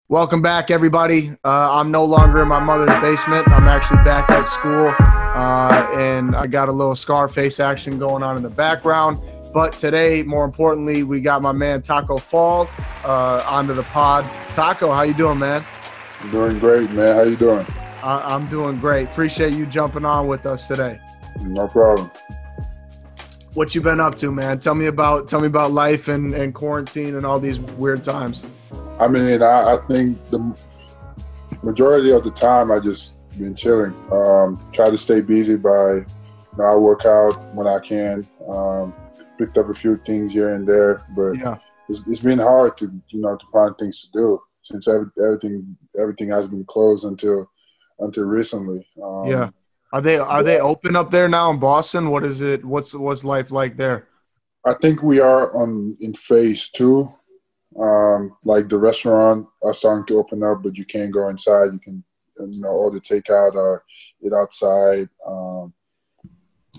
Welcome back, everybody. I'm no longer in my mother's basement. I'm actually back at school, and I got a little Scarface action going on in the background. But today, more importantly, we got my man Taco Fall onto the pod. Taco, how you doing, man? I'm doing great, man. How you doing? I'm doing great. Appreciate you jumping on with us today. No problem. What you been up to, man? Tell me about life and quarantine and all these weird times. I think the majority of the time I just been chilling. Try to stay busy I work out when I can. Picked up a few things here and there, but Yeah. it's been hard to find things to do since everything has been closed until recently. Yeah. Are they open up there now in Boston? What is it? What's life like there? I think we are in phase two. Like the restaurant are starting to open up, but you can't go inside. You can, order takeout or eat outside.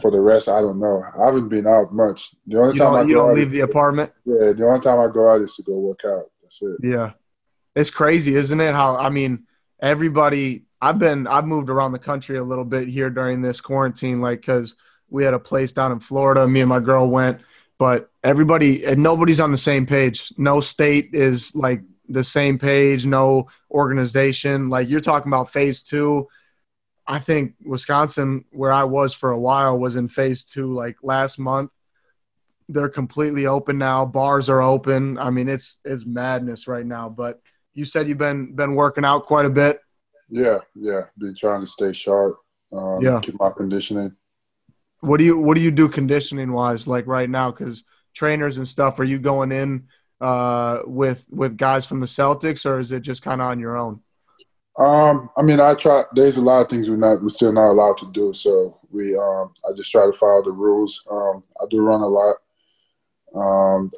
For the rest, I don't know. I haven't been out much. The only You time I don't you go don't out, leave the apartment? the only time I go out is to go work out. That's it. Yeah. It's crazy, isn't it? How I mean, everybody I've moved around the country a little bit here during this quarantine, like because we had a place down in Florida. Me and my girl went, but everybody and nobody's on the same page. No state is like the same page, no organization. Like you're talking about phase two. I think Wisconsin, where I was for a while, was in phase two like last month. They're completely open now. Bars are open. I mean, it's madness right now. But you said you've been working out quite a bit. Yeah, yeah. Been trying to stay sharp, Yeah. keep my conditioning. What do you do conditioning wise like right now? Because trainers and stuff, are you going in with guys from the Celtics, or is it just kind of on your own? I try. There's a lot of things we're still not allowed to do. So I just try to follow the rules. I do run a lot.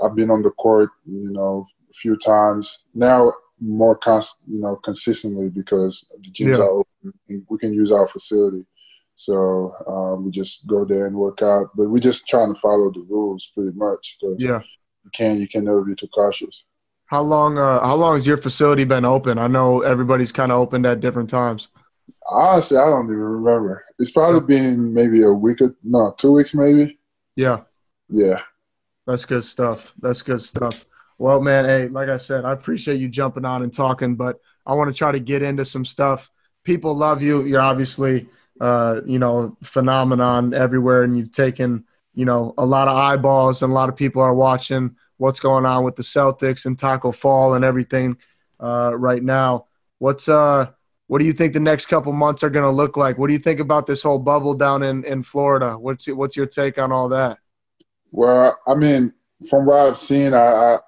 I've been on the court, a few times now, more consistently because the gyms Yeah. are open. We can use our facility, so we just go there and work out. But we're just trying to follow the rules pretty much because Yeah. you can never be too cautious. How long has your facility been open? I know everybody's kind of opened at different times. Honestly, I don't even remember. It's probably been maybe a week or no, 2 weeks maybe. Yeah. Yeah. That's good stuff. That's good stuff. Well, man, hey, like I said, I appreciate you jumping on and talking, but I want to try to get into some stuff. People love you. You're obviously, phenomenon everywhere, and you've taken, a lot of eyeballs, and a lot of people are watching what's going on with the Celtics and Taco Fall and everything right now. What do you think the next couple months are going to look like? What do you think about this whole bubble down in Florida? What's your take on all that? Well, from what I've seen, I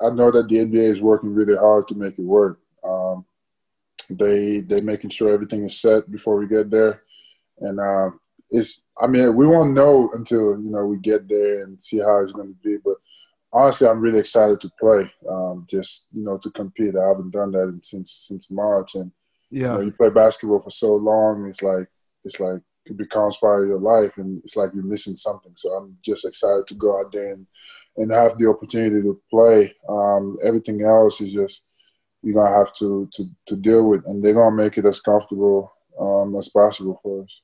know that the NBA is working really hard to make it work. They making sure everything is set before we get there, and we won't know until we get there and see how it's going to be. But honestly, I'm really excited to play. Just to compete. I haven't done that since March, and Yeah. you play basketball for so long. It's like it becomes part of your life, and it's like you're missing something. So I'm just excited to go out there and have the opportunity to play. Everything else is just you're gonna have to deal with, and they're gonna make it as comfortable as possible for us.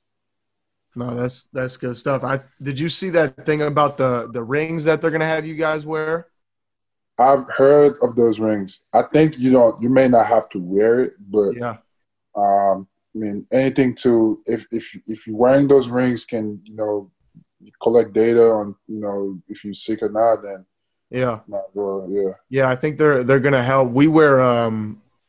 No, that's good stuff. Did you see that thing about the rings that they're gonna have you guys wear? I've heard of those rings. I think you may not have to wear it, but Yeah. anything to if you're wearing those rings can collect data on if you're sick or not, then Yeah. not well, yeah. Yeah, I think they're gonna help. We wear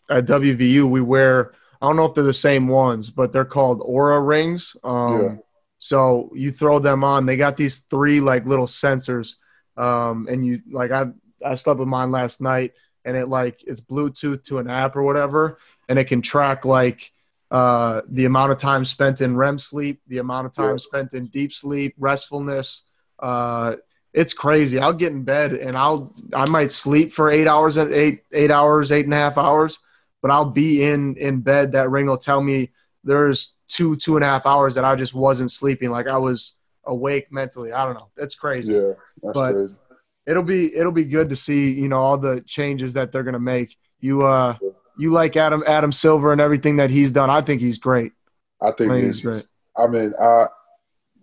at WVU we wear, I don't know if they're the same ones, but they're called Aura rings. Yeah. So you throw them on. They got these three like little sensors. And you like I slept with mine last night, and it's Bluetooth to an app or whatever, and it can track like the amount of time spent in REM sleep, the amount of Yeah. time spent in deep sleep, restfulness. It's crazy. I'll get in bed and I might sleep for 8 hours at 8 hours, 8.5 hours, but I'll be in bed. That ring will tell me there's 2.5 hours that I just wasn't sleeping. Like I was awake mentally. I don't know. It's crazy. Yeah, that's But crazy. it'll be good to see, all the changes that they're gonna make. You you like Adam Silver and everything that he's done. I think he's great. I think I think he's great. I mean,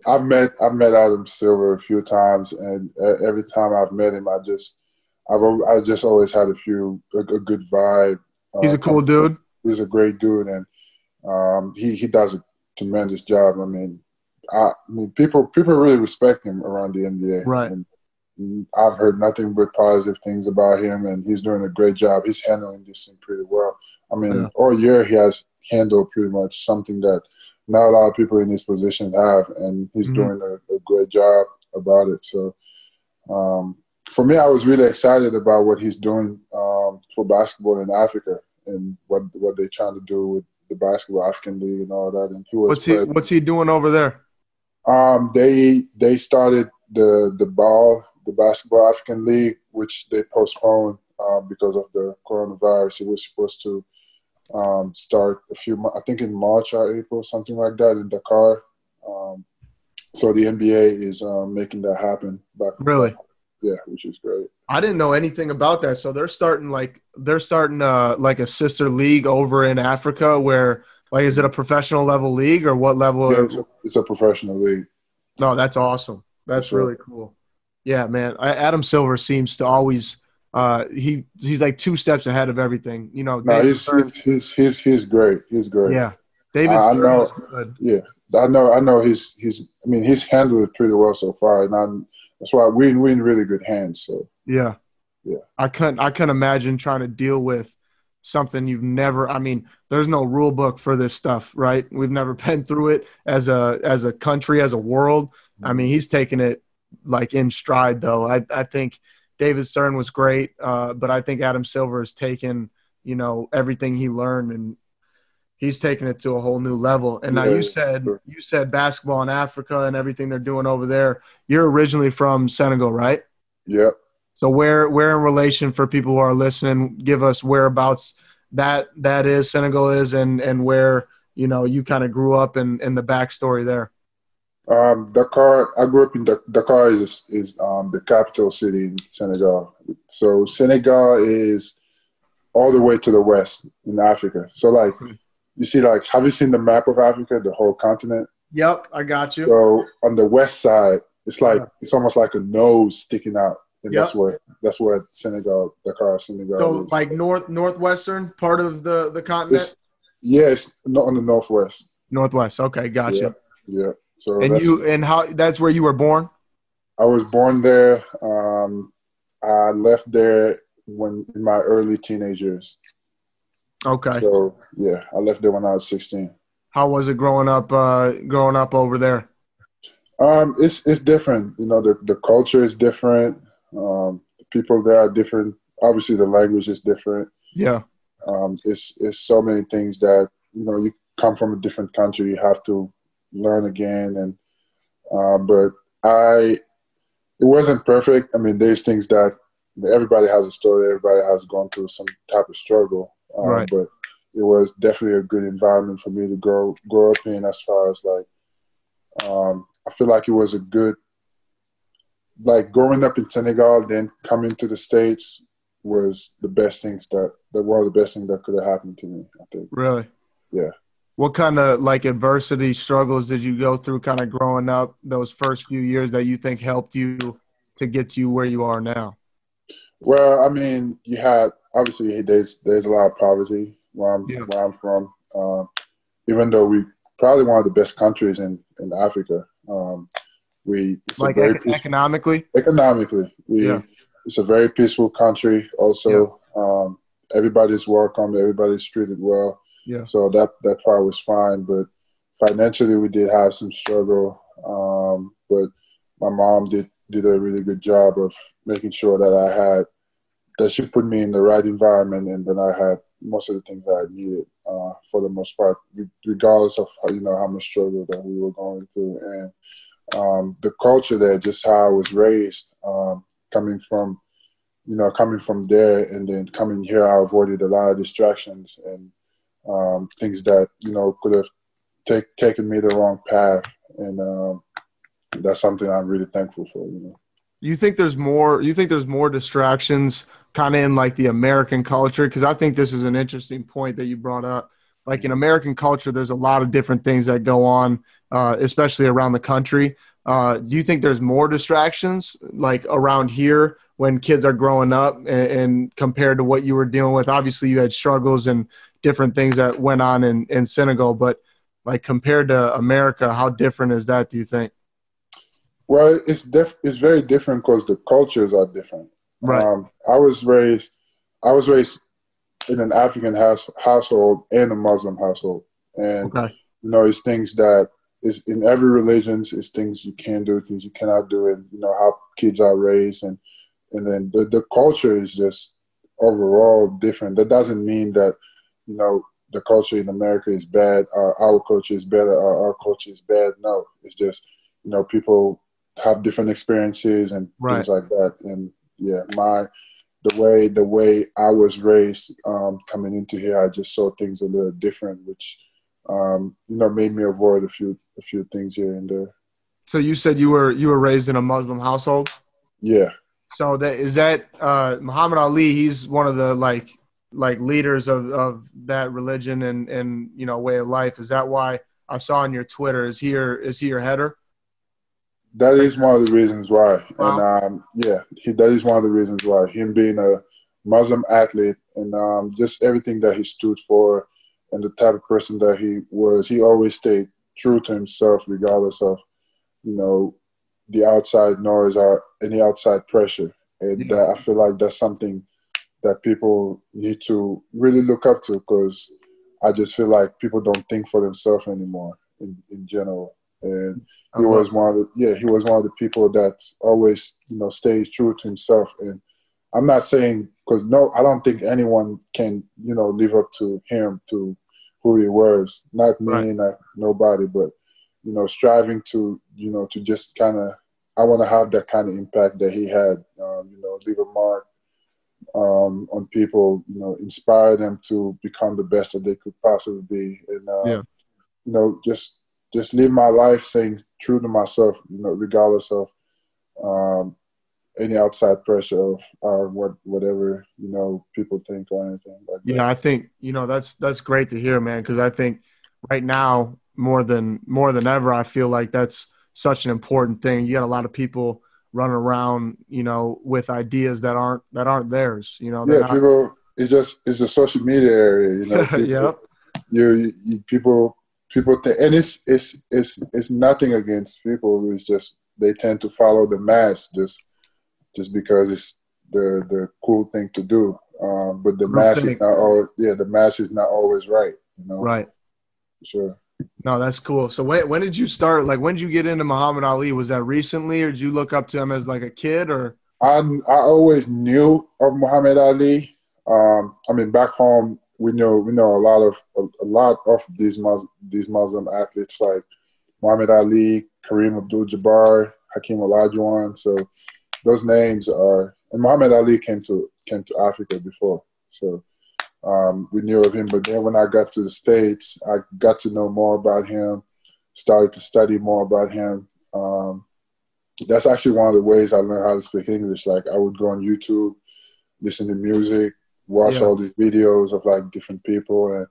I've met Adam Silver a few times, and every time I've met him, I just always had a good vibe. He's a cool dude. He's a great dude, and he does a tremendous job. I mean, people really respect him around the NBA. Right. And I've heard nothing but positive things about him, and he's doing a great job. He's handling this thing pretty well. I mean, Yeah. all year he has handled pretty much something that not a lot of people in his position have, and he's doing a great job about it. So for me, I was really excited about what he's doing for basketball in Africa and what they're trying to do with the Basketball African League and all that. And he was What's he doing over there? They started the Basketball African League, which they postponed because of the coronavirus. It was supposed to start I think in March or April, something like that, in Dakar. So the NBA is making that happen. Really? Yeah, which is great. I didn't know anything about that. So they're starting like a sister league over in Africa where like, is it a professional level league or what level? Yeah, it's a professional league. No, that's awesome. That's really cool. Yeah, man. Adam Silver seems to always he's like 2 steps ahead of everything. You know, no, he's great. He's great. Yeah. David Stern is good. Yeah. I know he's handled it pretty well so far, and that's why we're in really good hands. So yeah. Yeah. I couldn't imagine trying to deal with something you've never. I mean, there's no rule book for this stuff, right? We've never been through it as a country, as a world. I mean, he's taken it like in stride, though. I think David Stern was great, but I think Adam Silver has taken, you know, everything he learned and he's taken it to a whole new level. And now you said basketball in Africa and everything they're doing over there. You're originally from Senegal, right? Yep. So where in relation, for people who are listening, give us whereabouts that is Senegal is and where, you know, you kind of grew up and the backstory there. Dakar. I grew up in Dakar. Is the capital city in Senegal. So Senegal is all the way to the west in Africa. So like, you see, like, have you seen the map of Africa, the whole continent? Yep, I got you. So on the west side, it's like it's almost like a nose sticking out, and that's where Senegal, Dakar, Senegal. So is. like northwestern part of the continent. It's not on the northwest. Northwest. Okay, gotcha. Yeah. So that's where you were born? I was born there. I left there in my early teenage years. Okay. So yeah, I left there when I was 16. How was it growing up over there? It's different. You know, the culture is different. The people there are different. Obviously, the language is different. Yeah. It's so many things that, you know, you come from a different country, you have to learn again. And but it wasn't perfect. I mean, there's things that everybody has a story. Everybody has gone through some type of struggle. Right. But it was definitely a good environment for me to grow up in, as far as like, I feel like it was a good, like, growing up in Senegal, then coming to the States was one of the best things that could have happened to me, I think. Really? Yeah. What kind of like adversity struggles did you go through kind of growing up those first few years that you think helped you to get to where you are now? Well, I mean, obviously there's a lot of poverty where I'm from. Even though we probably one of the best countries in Africa, economically. It's a very peaceful country. Also, everybody's welcome. Everybody's treated well. Yeah. So that part was fine, but financially we did have some struggle. But my mom did a really good job of making sure that she put me in the right environment, and then I had most of the things that I needed for the most part, regardless of how much struggle that we were going through. And the culture there, just how I was raised, coming from there and then coming here, I avoided a lot of distractions and things that could have taken me the wrong path, and that's something I'm really thankful for. You think there's more? You think there's more distractions kind of in like the American culture? Because I think this is an interesting point that you brought up. Like in American culture, there's a lot of different things that go on, especially around the country. Do you think there's more distractions like around here when kids are growing up and compared to what you were dealing with? Obviously, you had struggles and different things that went on in Senegal, but like compared to America, how different is that? Do you think? Well, it's very different because the cultures are different. Right. I was raised in an African household and a Muslim household, and Okay. it's things that is in every religion. It's things you can do, things you cannot do, and how kids are raised, and then the culture is just overall different. That doesn't mean that the culture in America is bad, or our culture is better, or our culture is bad. No, it's just people have different experiences and Right. things like that. And yeah, the way I was raised, coming into here, I just saw things a little different, which made me avoid a few things here and there. So you said you were raised in a Muslim household. Yeah, So that is that Muhammad Ali. He's one of the like leaders of that religion and way of life. Is that why I saw on your Twitter? Is he your header? that is one of the reasons why. And Wow. yeah, that is one of the reasons why. Him being a Muslim athlete and just everything that he stood for and the type of person that he was, he always stayed true to himself, regardless of you know the outside noise or any outside pressure. And Yeah. I feel like that's something that people need to really look up to, because I just feel like people don't think for themselves anymore in general. And I love. he was one of the people that always stays true to himself. And I'm not saying, because no, I don't think anyone can live up to him, to who he was. Not Right. me, not nobody, but striving to to just kind of, I want to have that kind of impact that he had. Leave a mark on people, inspire them to become the best that they could possibly be, and Yeah. just live my life saying true to myself, regardless of um, any outside pressure of whatever people think or anything like that. Yeah. I think that's great to hear, man. Because I think right now more than ever, I feel like that's such an important thing. You got a lot of people running around, with ideas that aren't theirs. They're Yeah, not. people. It's a social media area, people. Yep. People think, and it's nothing against people. It's just they tend to follow the mass just because it's the cool thing to do. But the Group mass is think. not always, yeah, the mass is not always right. Right. Sure. No, that's cool. So when did you start? Like, when did you get into Muhammad Ali? Was that recently, or did you look up to him as like a kid, or? I always knew of Muhammad Ali. I mean, back home we know a lot of these Muslim athletes like Muhammad Ali, Kareem Abdul-Jabbar, Hakeem Olajuwon. So those names are, and Muhammad Ali came to Africa before, so we knew of him. But then when I got to the States, I got to know more about him, started to study more about him. That's actually one of the ways I learned how to speak English. Like, I would go on YouTube, listen to music, watch Yeah. all these videos of like different people, and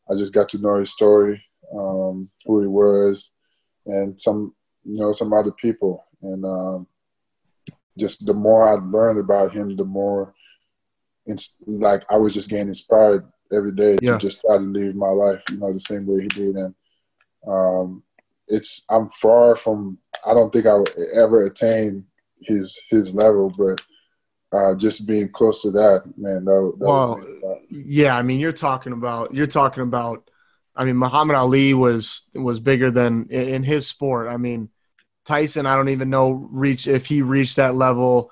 I just got to know his story, who he was, and some other people. And just the more I learned about him, the more it's like I was just getting inspired every day to Yeah. just try to live my life, the same way he did. And I'm far from. I don't think I would ever attain his level, but just being close to that, man, that would Well, mean a lot. yeah. I mean, you're talking about. I mean, Muhammad Ali was bigger than in his sport. I mean, Tyson, I don't even know if he reached that level.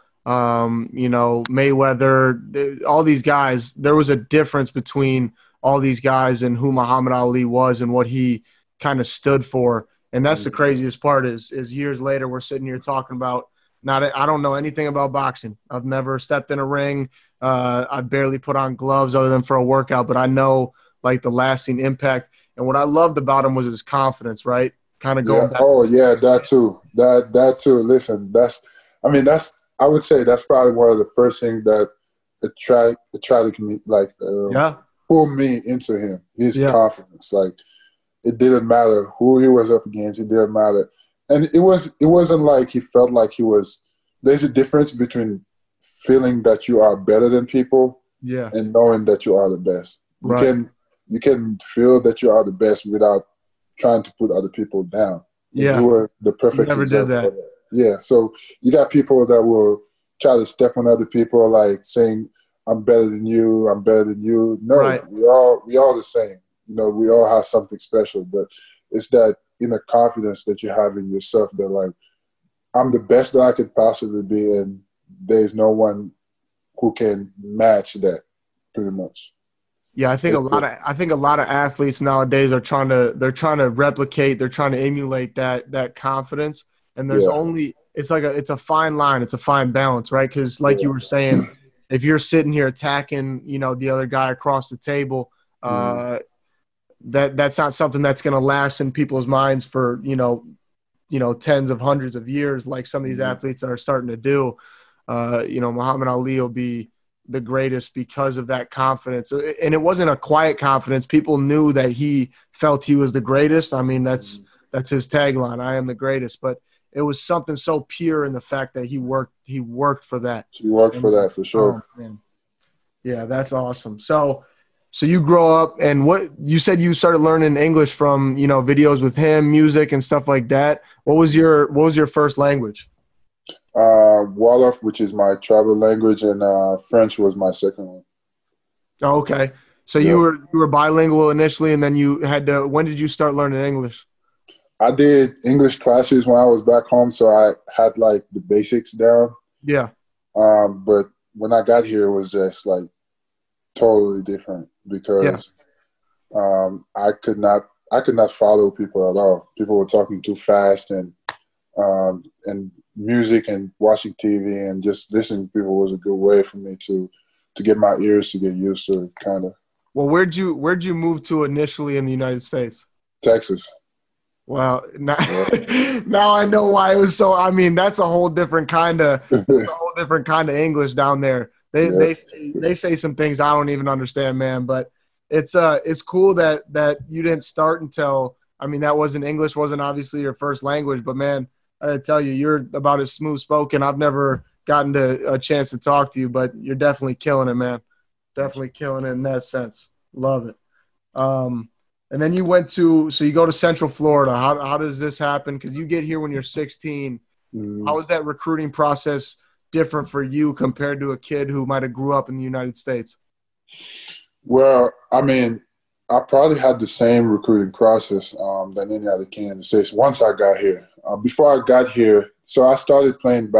Mayweather, all these guys. There was a difference between all these guys and who Muhammad Ali was and what he kind of stood for. And that's the Mm. craziest part is years later we're sitting here talking about not. I don't know anything about boxing. I've never stepped in a ring. I barely put on gloves other than for a workout, but I know like the lasting impact. And what I loved about him was his confidence, right? Kind of Yeah. going back. Oh, yeah. That too. That too. Listen, I mean, that's I would say that's probably one of the first things that attracted me, like Yeah. pulled me into him. His Yeah. confidence, like it didn't matter who he was up against. It didn't matter, and it wasn't like he felt like he was. There's a difference between feeling that you are better than people Yeah. and knowing that you are the best. Right. You can feel that you are the best without trying to put other people down. And Yeah. you were the You perfect never did example that. of that. Yeah. So you got people that will try to step on other people, like saying, "I'm better than you. I'm better than you." No, Right. we all the same. You know, we all have something special, but it's that inner confidence that you have in yourself that, like, I'm the best that I could possibly be, and there's no one who can match that, pretty much. Yeah, I think a lot of athletes nowadays are trying to replicate, they're trying to emulate that confidence. And there's Yeah, only it's a fine line, it's a fine balance, right? Because like yeah. you were saying, if you're sitting here attacking, the other guy across the table, Mhm. that's not something that's going to last in people's minds for tens of hundreds of years, like some of these Mhm. athletes are starting to do. Muhammad Ali will be the greatest because of that confidence. And it wasn't a quiet confidence. People knew that he felt he was the greatest. I mean, that's his tagline, I am the greatest. But it was something so pure in the fact that he worked for that. She worked for And that for oh sure. man. Yeah, that's awesome. So you grow up, and what you said you started learning English from, videos with him, music and stuff like that. What was your first language? Wolof, which is my tribal language, and French was my second one. Oh, okay. So you Yep. were you were bilingual initially, and then you had to. When did you start learning English? I did English classes when I was back home, so I had like the basics down. Yeah, But when I got here, it was just like totally different yeah, because I could not follow people at all. People were talking too fast, and music and watching TV and just listening to people was a good way for me to get my ears to get used to it, kind of. Well, where'd you move to initially in the United States? Texas. Well, now, Yeah. now I know why it was so. I mean, that's a whole different kind of English down there. They Yeah. they they say some things I don't even understand, man. But it's cool that you didn't start until. I mean, that wasn't English, wasn't obviously your first language, but man, I gotta tell you, you're about as smooth spoken. I've never gotten a chance to talk to you, but you're definitely killing it, man. Definitely killing it in that sense. Love it. Um, and then so you go to Central Florida. How does this happen? Because you get here when you're 16. Mm. How is that recruiting process different for you compared to a kid who might have grew up in the United States? Well, I mean, I probably had the same recruiting process than any other kid in the States once I got here. Before I got here, so I started playing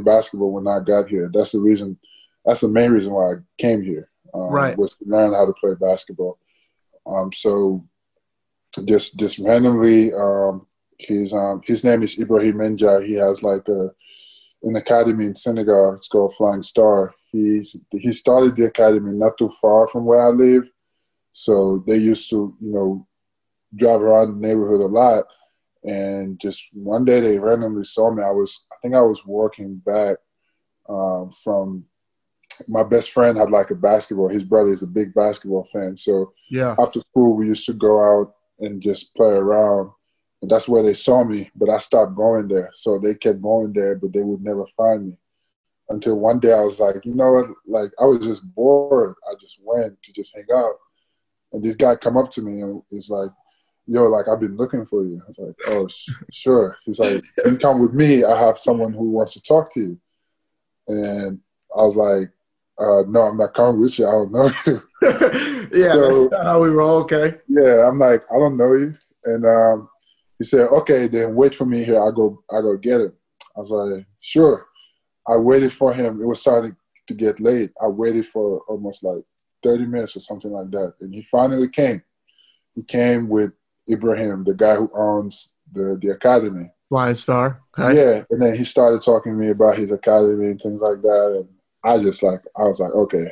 basketball when I got here. That's the reason. That's the main reason why I came here, Right. was to learn how to play basketball. So just randomly, his name is Ibrahim Menja. He has like an academy in Senegal. It's called Flying Star. He started the academy not too far from where I live, so they used to drive around the neighborhood a lot. And just one day they randomly saw me. I think I was walking back from my best friend had like a basketball. His brother is a big basketball fan. So Yeah. after school, we used to go out and just play around. And that's where they saw me. But I stopped going there. So they kept going there, but they would never find me. Until one day I was like, you know what? Like, I was just bored. I just went to just hang out. And this guy come up to me and he's like, yo, like, I've been looking for you. I was like, oh, sure. He's like, you come with me. I have someone who wants to talk to you. And I was like, no, I'm not coming with you. I don't know you. Yeah, So that's not how we roll. Okay. yeah, I'm like, I don't know you. And he said, okay, then wait for me here. I go get him. I was like, sure. I waited for him. It was starting to get late. I waited for almost like 30 minutes or something like that. And he finally came. He came with Ibrahim, the guy who owns the academy. Flying Star. Okay. Yeah. And then he started talking to me about his academy and things like that. And I was like, okay.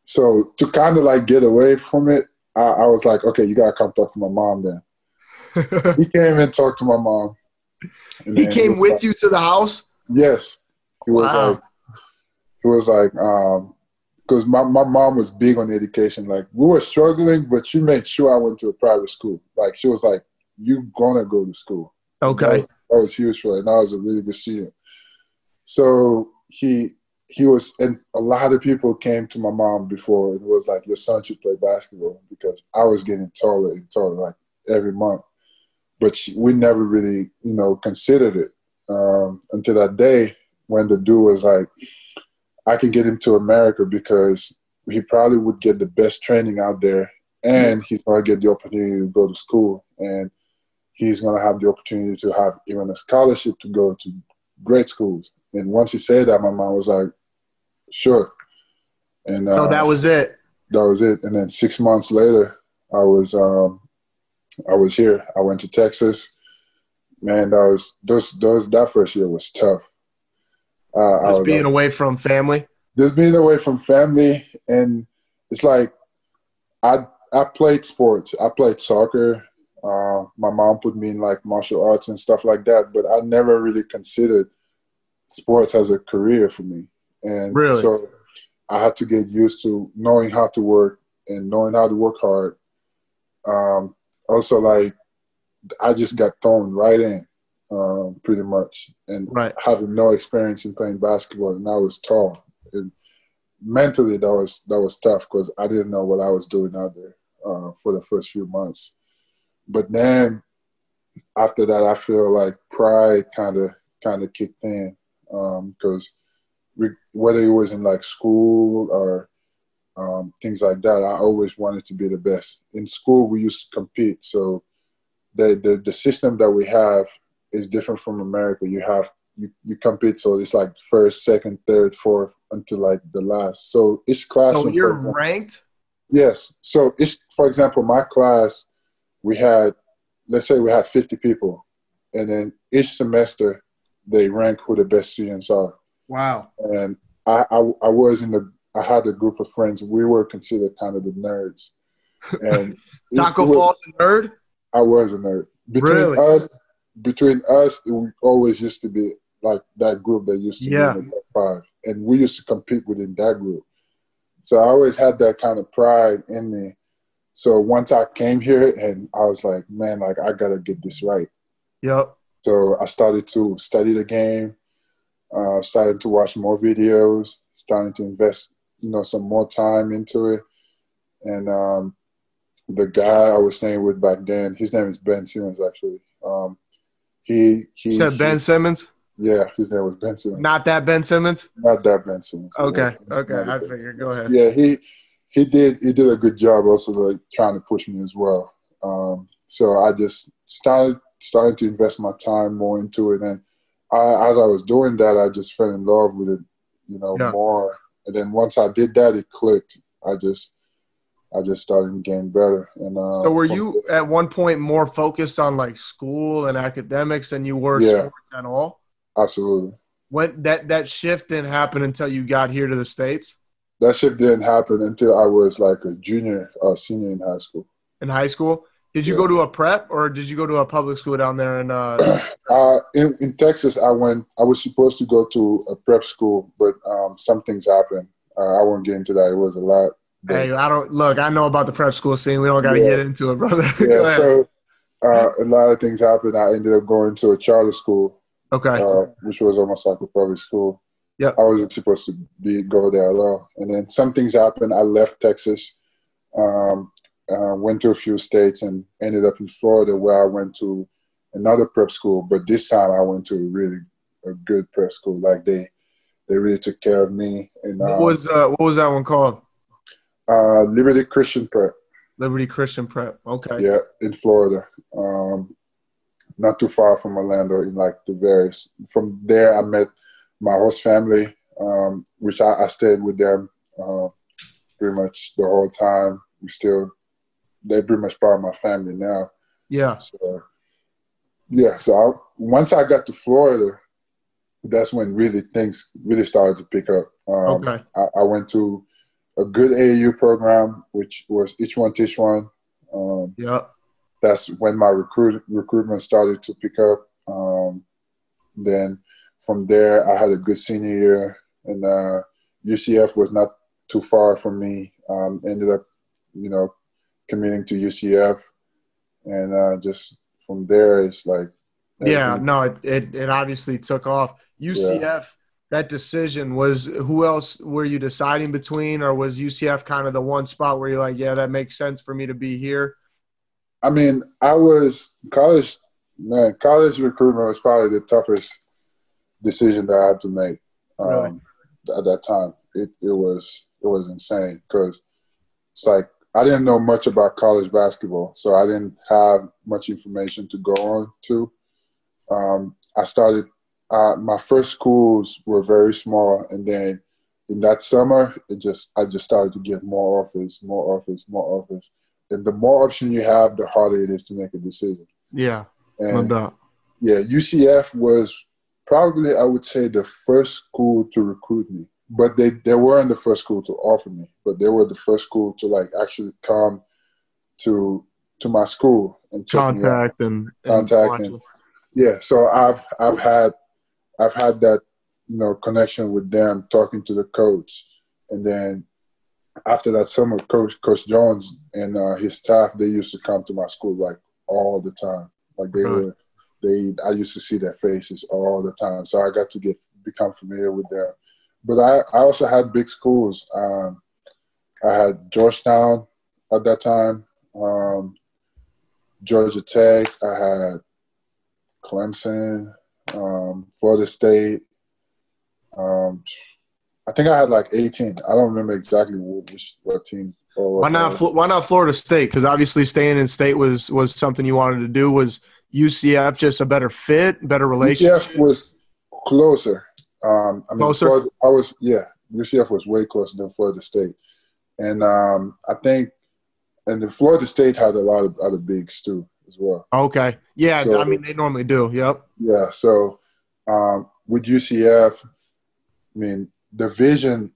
So to kind of like get away from it, I was like, okay, you gotta come talk to my mom then. He came and talked to my mom. And He then came with you to the house? yes. He was like, Wow. he was like, because my mom was big on education. Like we were struggling, but she made sure I went to a private school. Like she was like, "You gonna go to school?" And Okay. that was huge for her, and I was a really good student. So he was, and a lot of people came to my mom before and was like, "Your son should play basketball," because I was getting taller and taller like every month. But we never really, considered it until that day when the dude was like, I can get him to America because he probably would get the best training out there, and he's going to get the opportunity to go to school, and he's going to have the opportunity to have even a scholarship to go to great schools. And once he said that, my mom was like, sure. And So that was it. that was it. And then 6 months later, I was here. I went to Texas. Man, that first year was tough. I Just was being like, away from family. just being away from family, and it's like I played sports. I played soccer. My mom put me in like martial arts and stuff like that, but I never really considered sports as a career for me. And Really? so I had to get used to knowing how to work and knowing how to work hard. Also, like I just got thrown right in, pretty much, and Right. having no experience in playing basketball, and I was tall. And mentally, that was tough because I didn't know what I was doing out there for the first few months. But then after that, I feel like pride kind of kicked in because whether it was in like school or things like that, I always wanted to be the best. In school, we used to compete, so the system that we have is different from America. You compete, so it's like first, second, third, fourth until like the last. So each So classroom, for you're example, ranked? yes. So it's, for example, my class, we had, let's say we had 50 people, and then each semester they rank who the best students are. Wow. And I was I had a group of friends. We were considered kind of the nerds, and it Taco was, Fall's a nerd? I was a nerd. Really? Between us, we always used to be like that group that used to be in Yeah. the top five, and we used to compete within that group. So I always had that kind of pride in me. So once I came here, and I was like, man, like I gotta get this right. Yep. So I started to study the game, started to watch more videos, starting to invest, some more time into it, and the guy I was staying with back then, his name is Ben Simmons, actually. You said Ben Simmons? Yeah, his name was Ben Simmons. Not that Ben Simmons? Not that Ben Simmons. Okay. It was Okay. another I Ben figured. Go Simmons. ahead. Yeah, he did a good job also like trying to push me as well. So I just started to invest my time more into it, and as I was doing that, I just fell in love with it, Yeah. more. And then once I did that, it clicked. I just started getting better. And So were you at one point more focused on like school and academics than you were yeah, sports at all? absolutely. When that shift didn't happen until you got here to the States That shift didn't happen until I was like a junior or senior in high school. in high school? Did you Yeah. go to a prep or did you go to a public school down there in In Texas, I was supposed to go to a prep school, but some things happened. I won't get into that. It was a lot. But Hey, I know about the prep school scene. We don't got to yeah, get into it, brother. yeah. Go ahead. So a lot of things happened. I ended up going to a charter school, Okay. which was almost like a public school. Yep. I wasn't supposed to go there at all. And then some things happened. I left Texas, went to a few states, and ended up in Florida, where I went to another prep school. But this time I went to a good prep school. Like they really took care of me. And What was that one called? Liberty Christian Prep. Liberty Christian Prep. Okay. Yeah, in Florida. Not too far from Orlando, in like the various. From there, I met my host family, which I stayed with them pretty much the whole time. They're pretty much part of my family now. Yeah. So, yeah. So once I got to Florida, that's when really things really started to pick up. Okay. I went to a good AAU program, which was Each One Teach One. Yeah. That's when my recruitment started to pick up. Then from there, I had a good senior year, and UCF was not too far from me. Ended up, committing to UCF, and just from there, it's like Yeah, everything. no, it obviously took off. Yeah. UCF, that decision was who else were you deciding between, or was UCF kind of the one spot where you're like, yeah, that makes sense for me to be here? I mean, I was college. Man, college recruitment was probably the toughest decision that I had to make Really? at that time. It was insane because it's like I didn't know much about college basketball, so I didn't have much information to go on to. I started. My first schools were very small, and then in that summer, I just started to get more offers, more offers, more offers. And the more option you have, the harder it is to make a decision. Yeah, no And doubt. yeah, UCF was probably, I would say, the first school to recruit me. But they weren't the first school to offer me, but they were the first school to like actually come to my school and check me out, Contact and contact watch and it. yeah. So I've had that connection with them, talking to the coach, and then after that summer, Coach Jones and his staff, they used to come to my school like all the time. Like Really? I used to see their faces all the time. So I got to become familiar with them. But I also had big schools. I had Georgetown at that time, Georgia Tech. I had Clemson, Florida State. Um, I think I had like 18. I don't remember exactly what team or Why what. not? Why not Florida State? Because obviously staying in state was something you wanted to do. Was UCF just a better fit, better UCF relationship, was closer. I mean, closer? UCF was way closer than Florida State, and I think, and the Florida State had a lot of other bigs too as well. Okay, yeah. I So mean, they normally do. Yep. yeah, so with UCF, I mean, the vision.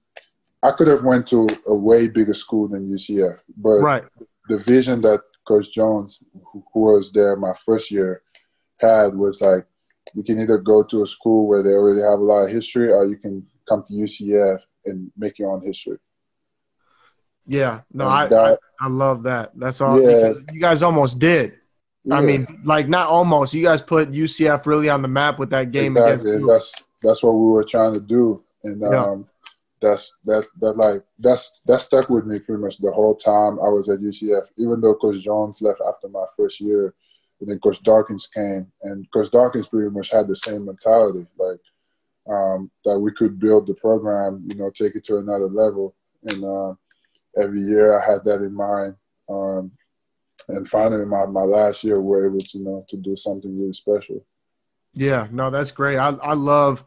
I could have went to a way bigger school than UCF, but Right. the vision that Coach Jones, who was there my first year, had was like, you can either go to a school where they already have a lot of history, or you can come to UCF and make your own history. Yeah. No, And I love that. That's all yeah, because you guys almost did. I yeah, mean, like not almost. You guys put UCF really on the map with that game against exactly. And Duke. that's what we were trying to do, and Yeah. that stuck with me pretty much the whole time I was at UCF. Even though Coach Jones left after my first year, and then Coach Dawkins came, and Coach Dawkins pretty much had the same mentality, like that we could build the program, take it to another level. And every year I had that in mind. And finally, my last year, we were able to do something really special. Yeah. No, that's great. I love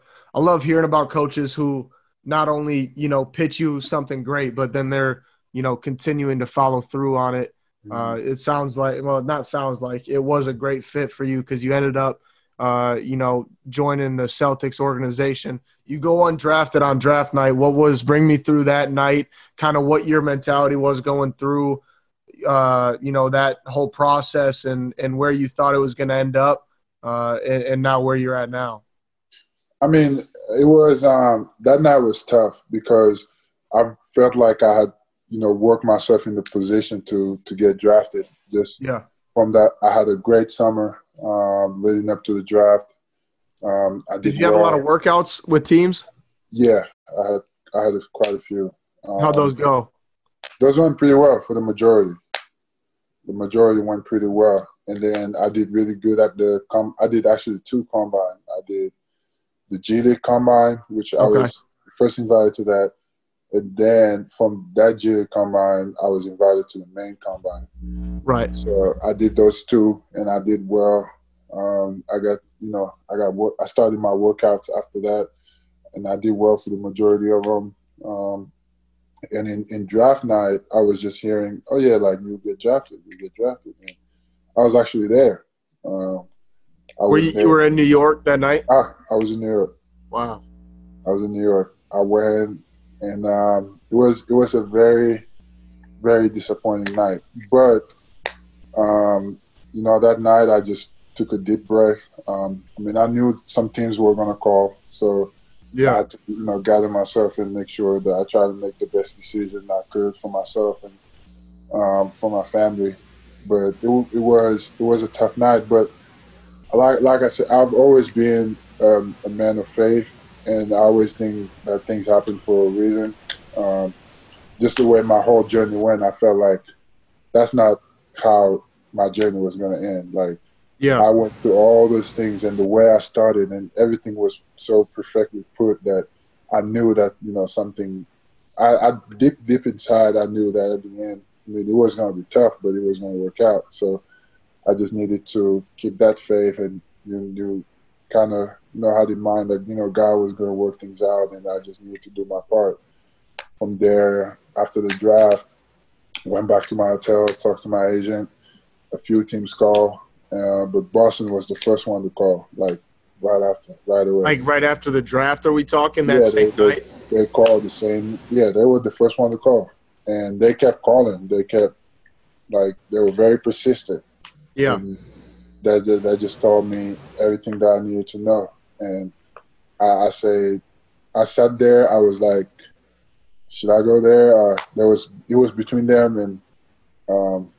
hearing about coaches who not only pitch you something great, but then they're continuing to follow through on it. It sounds like, well, not sounds like, it was a great fit for you because you ended up joining the Celtics organization. You go undrafted on draft night. Bring me through that night, kind of what your mentality was going through that whole process and where you thought it was going to end up and now where you're at now. I mean, it was that night was tough because I felt like I had worked myself in the position to get drafted. Just from that, I had a great summer leading up to the draft. Did you have a lot of workouts with teams? Yeah, I had quite a few. How'd those go? Those went pretty well for the majority. The majority went pretty well, and then I did really good at I did actually 2 combine. I did the G League Combine, which I was first invited to that. And then from that G League Combine, I was invited to the main combine. Right. So I did those 2, and I did well. I started my workouts after that, and I did well for the majority of them. And in draft night, I was just hearing, oh, yeah, like, you get drafted. And I was actually there. You were in New York that night? I was in New York. Wow. I was in New York. I went, and it was a very, very disappointing night. But, that night took a deep breath. I mean, I knew some teams were gonna call, so I Yeah. had to, gather myself and make sure that I try to make the best decision I could for myself and for my family. But it was a tough night. But like I said, I've always been a man of faith, and I always think that things happen for a reason. Um, just the way my whole journey went, I felt like that's not how my journey was going to end. Like Yeah. I went through all those things, and the way I started, and everything was so perfectly put that I knew that something. I deep inside, I knew that at the end, I mean, it was going to be tough, but it was going to work out. So I just needed to keep that faith, and you kind of had in mind that God was going to work things out, and I just needed to do my part. From there, after the draft, went back to my hotel, talked to my agent. A few teams called, but Boston was the first one to call, like right away. Like right after the draft, are we talking that Yeah, same night? they called the same. Yeah, they were the first one to call, and they kept calling. They kept they were very persistent, Yeah. and that just told me everything that I needed to know. And I sat there. I was like, should I go there? It was between them, and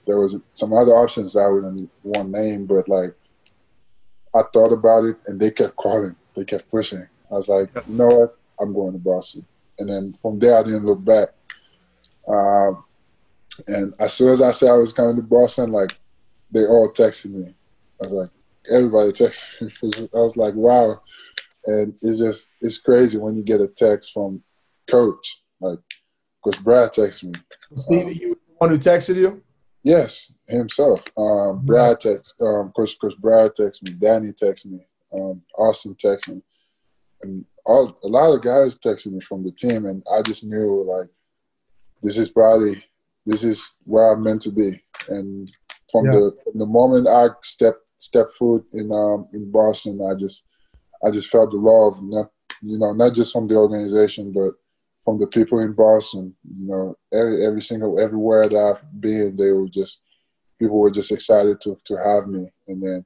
there was some other options that I wouldn't want name, but I thought about it, and they kept calling. They kept pushing. I was like, you know what? I'm going to Boston. And then from there, I didn't look back. And as soon as I said I was coming to Boston, they all texted me. I was like, everybody texted me. I was like, wow. And it's crazy when you get a text from coach. Like, Coach Brad texted me. Steve, you were the one who texted you? Yes, himself. Brad text. Coach Brad texted me. Danny texted me. Austin texted me, and a lot of guys texted me from the team, and I just knew this is where I'm meant to be. And from the moment I stepped foot in Boston, I just felt the love, not just from the organization, but from the people in Boston. Everywhere that I've been, people were just excited to have me. And then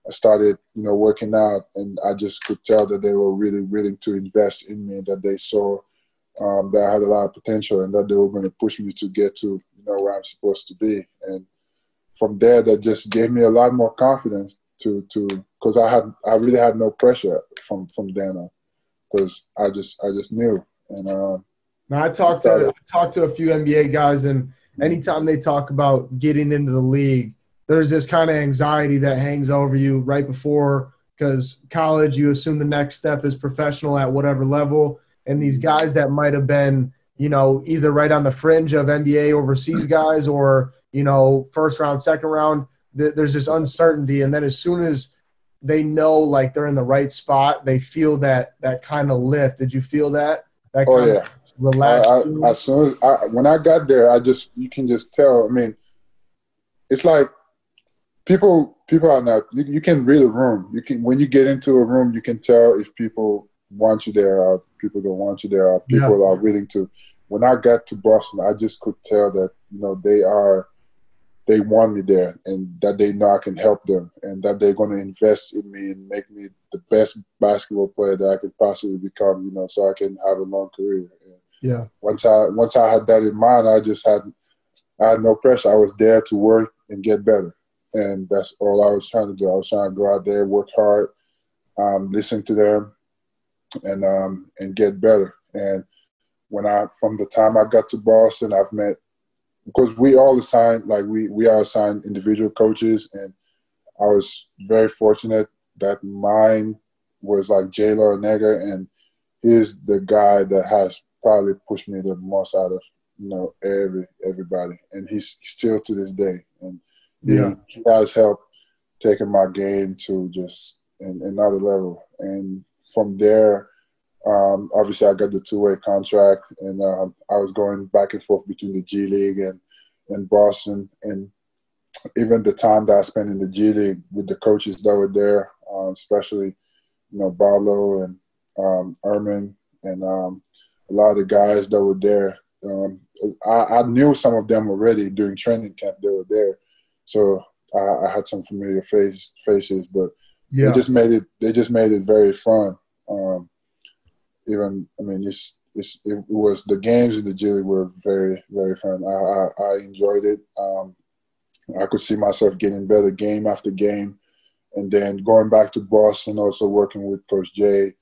I started, working out, and I just could tell that they were really willing to invest in me, that they saw that I had a lot of potential, and that they were going to push me to get to, where I'm supposed to be. And from there, that just gave me a lot more confidence because I really had no pressure from then on, because I just knew. And Now, I talked to a few NBA guys, and anytime they talk about getting into the league, there's this kind of anxiety that hangs over you right before, because college, you assume the next step is professional at whatever level. And these guys that might have been, either right on the fringe of NBA overseas guys or, first round, second round, there's this uncertainty. And then as soon as they know they're in the right spot, they feel that kind of lift. Did you feel that? That kind yeah. of relaxed? As soon as when I got there, you can just tell. I mean, it's like people are not. You can read a room. When you get into a room, you can tell if people want you there or people don't want you there or people are willing to. When I got to Boston, I just could tell that they want me there, and that they know I can help them, and that they're going to invest in me and make me the best basketball player that I could possibly become, so I can have a long career. And yeah. Once I had that in mind, I had no pressure. I was there to work and get better, and that's all I was trying to do. I was trying to go out there, work hard, listen to them, and get better. And from the time I got to Boston, I've met, because we all assigned, we are assigned individual coaches, and I was very fortunate that mine was Jay Larranaga, and he's the guy that has probably pushed me the most out of everybody, and he's still to this day, and he has helped taking my game to just another level. And from there, obviously I got the two-way contract, and I was going back and forth between the G League and Boston, and even the time that I spent in the G League with the coaches that were there, especially Barlow and Ehrman and a lot of the guys that were there. I knew some of them already during training camp. They were there, so I had some familiar faces, but they Yeah. just made it. They just made it very fun. Even I mean, it was the games in the G League were very very fun. I enjoyed it. I could see myself getting better game after game, and then going back to Boston, also working with Coach Jay,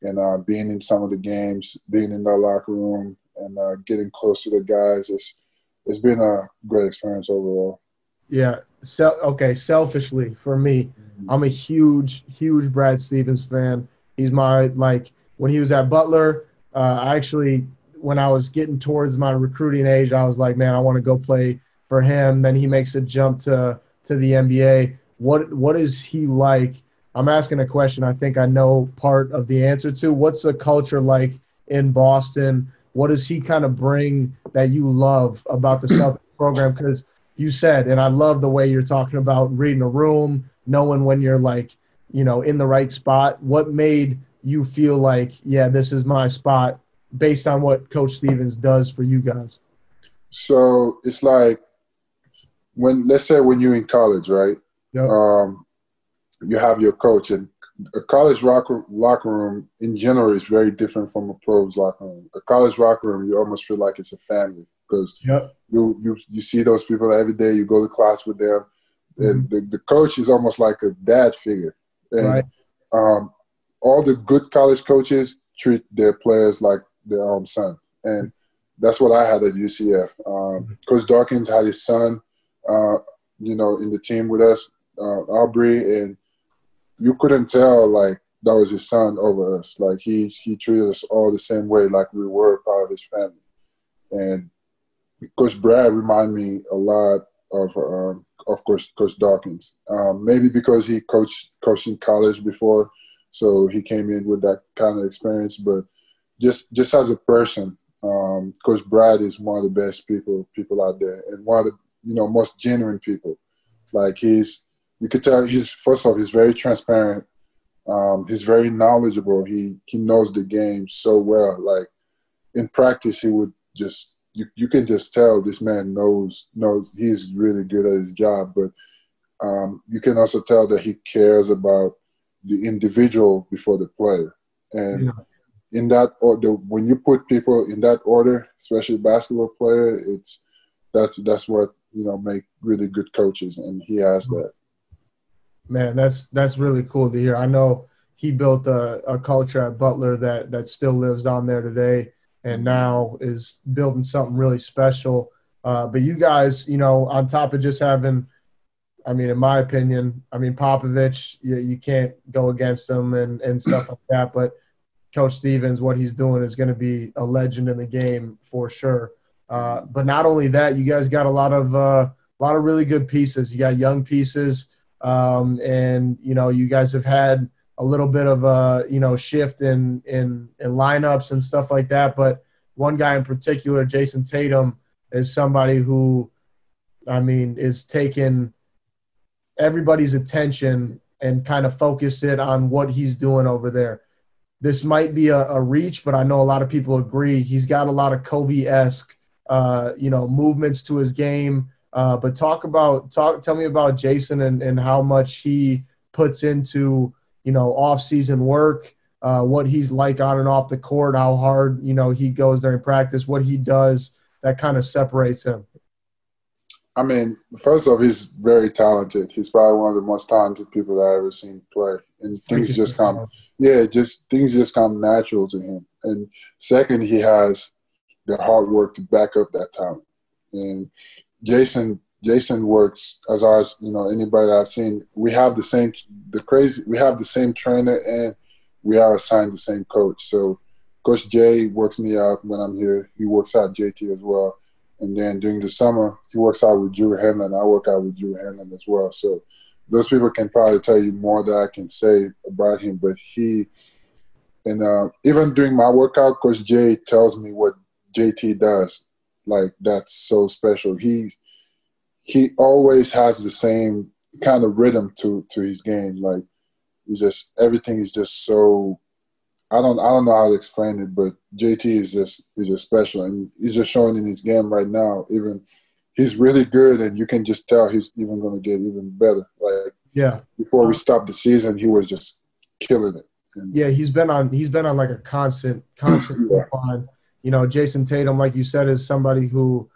and being in some of the games, being in the locker room, and getting close to the guys. It's been a great experience overall. Yeah. Okay. Selfishly, for me, I'm a huge, huge Brad Stevens fan. He's my like when he was at Butler. I actually, when I was getting towards my recruiting age, I was like, man, I want to go play for him. Then he makes a jump to the NBA. What is he like? I'm asking a question I think I know part of the answer to. What's the culture like in Boston? What does he kind of bring that you love about the Celtics program? Because you said, and I love the way you're talking about reading a room, knowing when you're like, in the right spot. What made you feel like, yeah, this is my spot based on what Coach Stevens does for you guys? So it's like let's say when you're in college, right? Yep. Um, you have your coach, and a college locker room in general is very different from a pro's locker room. A college locker room, you almost feel like it's a family because Yep. you see those people every day. You go to class with them, and Mm-hmm. the coach is almost like a dad figure. And Right. um, all the good college coaches treat their players like their own son, and that's what I had at UCF. Coach Dawkins had his son, uh, in the team with us, Aubrey, and you couldn't tell like that was his son over us. Like he treated us all the same way, like we were part of his family. And Coach Brad reminded me a lot of Coach Dawkins. Maybe because he coached in college before, so he came in with that kind of experience. But just as a person, Coach Brad is one of the best people out there, and one of the most genuine people. Like you could tell he's first off he's very transparent. He's very knowledgeable. He knows the game so well. Like in practice, he would just you can just tell this man knows he's really good at his job. But you can also tell that he cares about the individual before the player. And Yeah. in that order, when you put people in that order, especially basketball player, that's what make really good coaches, and he has that. Man, that's really cool to hear. I know he built a culture at Butler that still lives down there today, and now is building something really special. But you guys, on top of just having, I mean, in my opinion, I mean Popovich, you can't go against him and stuff like that. But Coach Stevens, what he's doing is going to be a legend in the game for sure. But not only that, you guys got a lot of really good pieces. You got young pieces. And you guys have had a little bit of a shift in lineups and stuff like that. But one guy in particular, Jason Tatum, is somebody who, I mean, is taking everybody's attention and kind of focus it on what he's doing over there. This might be a reach, but I know a lot of people agree. He's got a lot of Kobe-esque, movements to his game. But tell me about Jason and how much he puts into, off-season work, what he's like on and off the court, how hard, he goes during practice, what he does that kind of separates him. I mean, first off, he's very talented. He's probably one of the most talented people that I've ever seen play, and Freakishly talented. things just come natural to him. And second, he has the hard work to back up that talent. And Jason works as far as anybody that I've seen. We have we have the same trainer, and we are assigned the same coach. So Coach Jay works me out when I'm here. He works out JT as well. And then during the summer, he works out with Drew Hanlon. I work out with Drew Hanlon as well. So those people can probably tell you more that I can say about him. But even during my workout, Coach Jay tells me what JT does. Like, that's so special. He always has the same kind of rhythm to his game. Like, everything is just so. I don't know how to explain it, but JT is just special, and he's just showing in his game right now. Even he's really good, and you can just tell he's even going to get even better. Like Yeah. before we stopped the season, he was just killing it. And, yeah, he's been on like a constant decline. You know, Jason Tatum, like you said, is somebody who,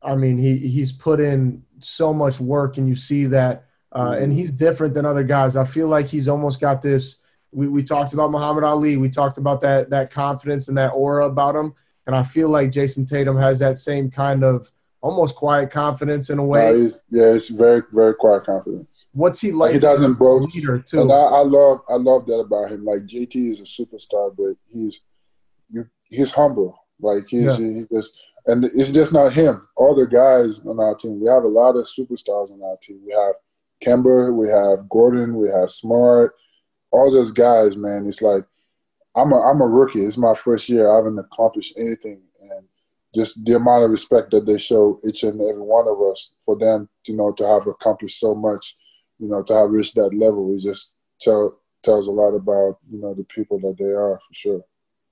I mean, he's put in so much work, and you see that, and he's different than other guys. I feel like he's almost got this. We talked about Muhammad Ali. We talked about that confidence and that aura about him, and I feel like Jason Tatum has that same kind of almost quiet confidence in a way. It's very, very quiet confidence. What's he Like like he doesn't as a boast. leader too? And I love that about him. Like JT is a superstar, but he's humble. Like he just, and it's just not him. All the guys on our team, we have a lot of superstars on our team. We have Kemba, we have Gordon, we have Smart. All those guys, man. It's like I'm a rookie. It's my first year. I haven't accomplished anything, and just the amount of respect that they show each and every one of us for them, to have accomplished so much, to have reached that level, it just tells a lot about, the people that they are, for sure.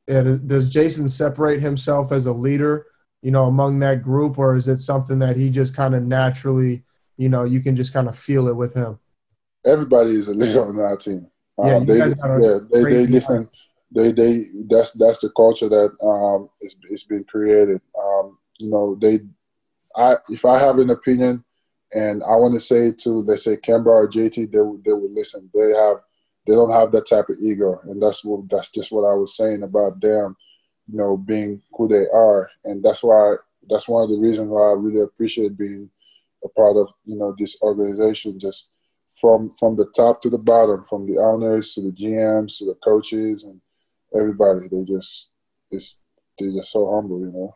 Yeah, does Jason separate himself as a leader, among that group, or is it something that he just kind of naturally, you can just kind of feel it with him? Everybody is a leader on our team. Yeah, they listen. That's the culture that is being created. If I have an opinion and I want to say to, let's say, Kemba or JT, they would listen. They don't have that type of ego, and that's just what I was saying about them, being who they are, and that's one of the reasons why I really appreciate being a part of this organization. Just from the top to the bottom, from the owners to the GMs to the coaches and everybody, they're just so humble,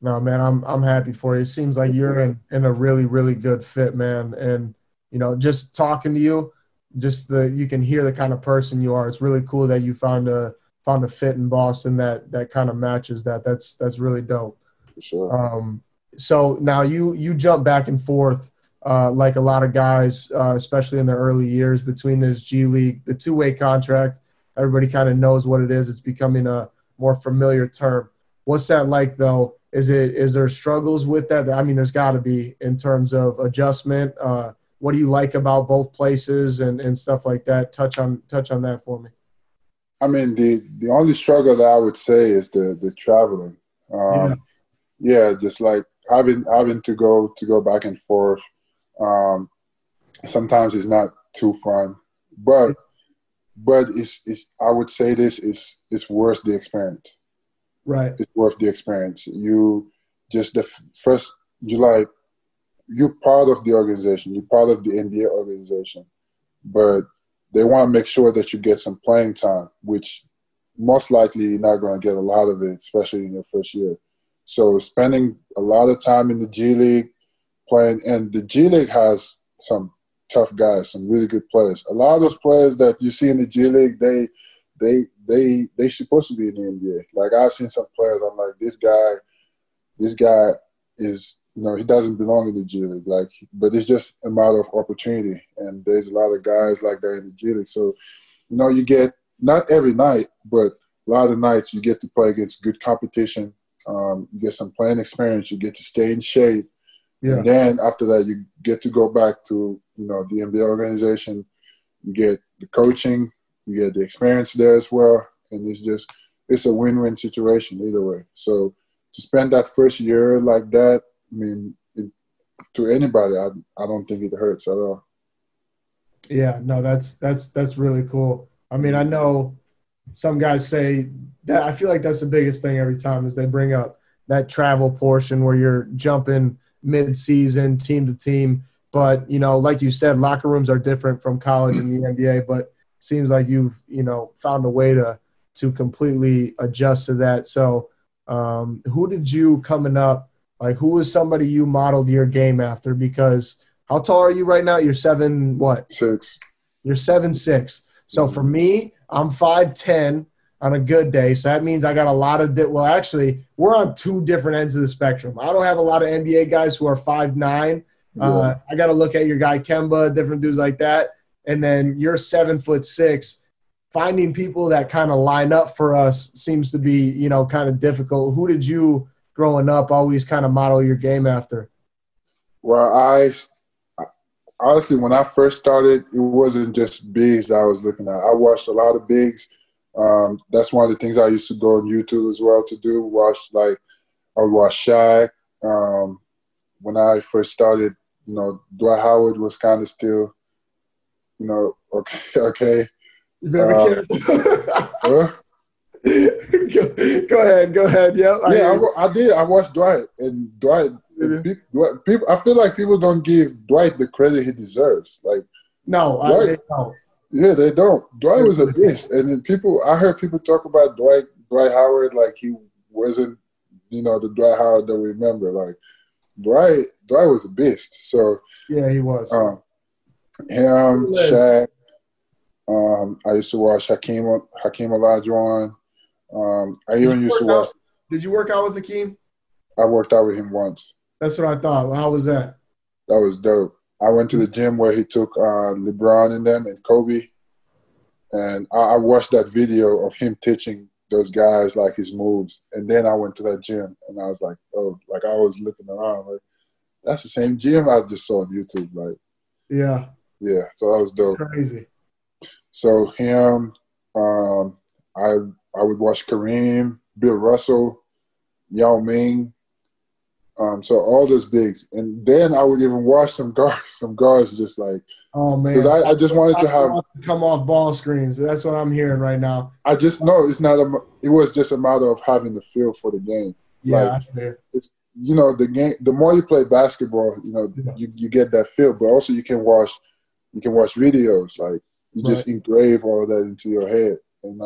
No, man, I'm happy for you. It seems like you're in a really, really good fit, man. And just talking to you, you can hear the kind of person you are. It's really cool that you found a fit in Boston that kind of matches that. That's really dope. For sure. So now you jump back and forth like a lot of guys, especially in their early years, between this G League, the two-way contract. Everybody kind of knows what it is. It's becoming a more familiar term. What's that like, though? Is there struggles with that? I mean, there's got to be, in terms of adjustment. What do you like about both places and stuff like that? Touch on that for me. I mean, the only struggle that I would say is the traveling. Just like having to go back and forth. Sometimes it's not too fun, but it's I would say it's worth the experience. Right. It's worth the experience. You just you're part of the organization. You're part of the NBA organization, but they want to make sure that you get some playing time, which most likely you're not going to get a lot of it, especially in your first year. So spending a lot of time in the G League playing, and the G League has some tough guys, some really good players. A lot of those players that you see in the G League, they supposed to be in the NBA. Like I've seen some players, I'm like, this guy is, he doesn't belong in the G League. Like, but it's just a matter of opportunity, and there's a lot of guys like that in the G League. So, you get, not every night, but a lot of nights you get to play against good competition. You get some playing experience. You get to stay in shape. Yeah. And then after that, you get to go back to, the NBA organization. You get the coaching. You get the experience there as well. And it's a win-win situation either way. So to spend that first year like that, I mean, to anybody, I don't think it hurts at all. Yeah, no, that's really cool. I mean, I know some guys say that. I feel like that's the biggest thing every time is they bring up that travel portion where you're jumping mid-season, team to team. But, like you said, locker rooms are different from college and the NBA, but seems like you've, found a way to completely adjust to that. So who did you coming up, like who was somebody you modeled your game after? Because how tall are you right now? You're 7 what? 6. You're 7'6". So for me, I'm 5'10" on a good day. So that means I got a lot of well, actually, we're on two different ends of the spectrum. I don't have a lot of NBA guys who are 5'9". I got to look at your guy Kemba, different dudes like that. And then you're 7'6". Finding people that kind of line up for us seems to be, kind of difficult. Who did you, growing up, always kind of model your game after? Well, honestly, when I first started, it wasn't just bigs that I was looking at. I watched a lot of bigs. That's one of the things I used to go on YouTube as well to do. I would watch Shaq. When I first started, Dwight Howard was kind of still, okay, okay. You better be careful. Huh? Go ahead. Yep. Yeah, I did. I watched Dwight, and Dwight. People, I feel like people don't give Dwight the credit he deserves. Like, no, they don't. Yeah, they don't. Dwight was a beast, and then I heard people talk about Dwight Howard like he wasn't, the Dwight Howard that we remember. Like, Dwight was a beast. So yeah, he was. Him, Shaq. I used to watch Hakeem Olajuwon. I even used to watch. Did you work out with Hakeem? I worked out with him once. That's what I thought. Well, how was that? That was dope. I went to the gym where he took LeBron and them and Kobe, and I watched that video of him teaching those guys like his moves. And then I went to that gym, and I was like, oh, like I was looking around, like that's the same gym I just saw on YouTube, like yeah. So that was dope. That's crazy. So him, I would watch Kareem, Bill Russell, Yao Ming. So all those bigs, and then I would even watch some guards just like, oh man, because I just wanted to have come off ball screens. That's what I'm hearing right now. I just know it was just a matter of having the feel for the game. Yeah, like, it's the game. The more you play basketball, you get that feel, but also you can watch videos. Like you just engrave all of that into your head, and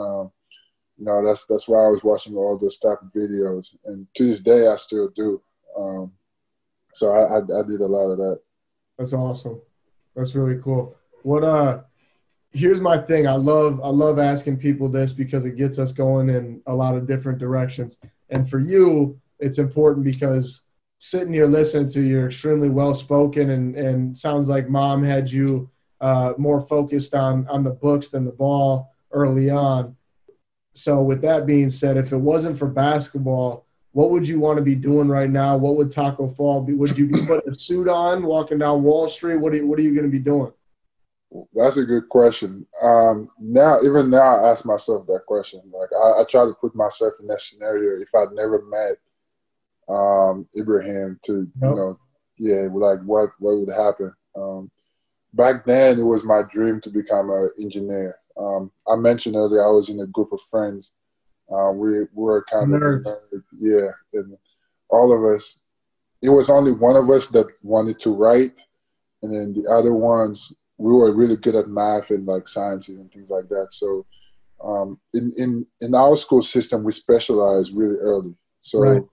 that's why I was watching all those type of videos, and to this day I still do. So I did a lot of that. That's awesome. That's really cool. Here's my thing. I love asking people this because it gets us going in a lot of different directions. And for you, it's important because sitting here listening to you, you're extremely well-spoken and sounds like mom had you more focused on the books than the ball early on. So with that being said, if it wasn't for basketball, what would you want to be doing right now? What would Tacko Fall be? Would you be putting a suit on, walking down Wall Street? What are you going to be doing? That's a good question. Now I ask myself that question. Like I try to put myself in that scenario if I'd never met Ibrahim to, like what would happen. Back then, it was my dream to become an engineer. I mentioned earlier I was in a group of friends. We were kind nerds. of nerds. Yeah, and all of us. It was only one of us that wanted to write, and then the other ones we were really good at math and like sciences and things like that. So, in our school system, we specialized really early. So,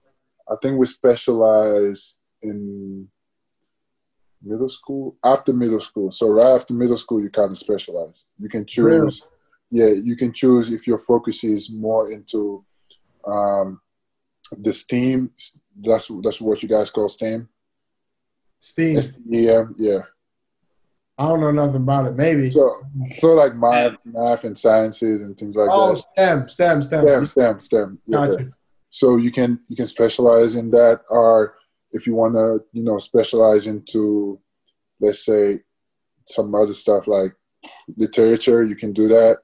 I think we specialized in middle school, after middle school. So right after middle school, you kind of specialize. You can choose. Really? Yeah, you can choose if your focus is more into the STEAM. That's what you guys call STEM. STEAM. Yeah. I don't know nothing about it. Maybe. So like math and sciences and things like that. Oh, STEM. Yeah. Gotcha. So you can specialize in that, or if you want to, specialize into, let's say, some other stuff like literature, you can do that.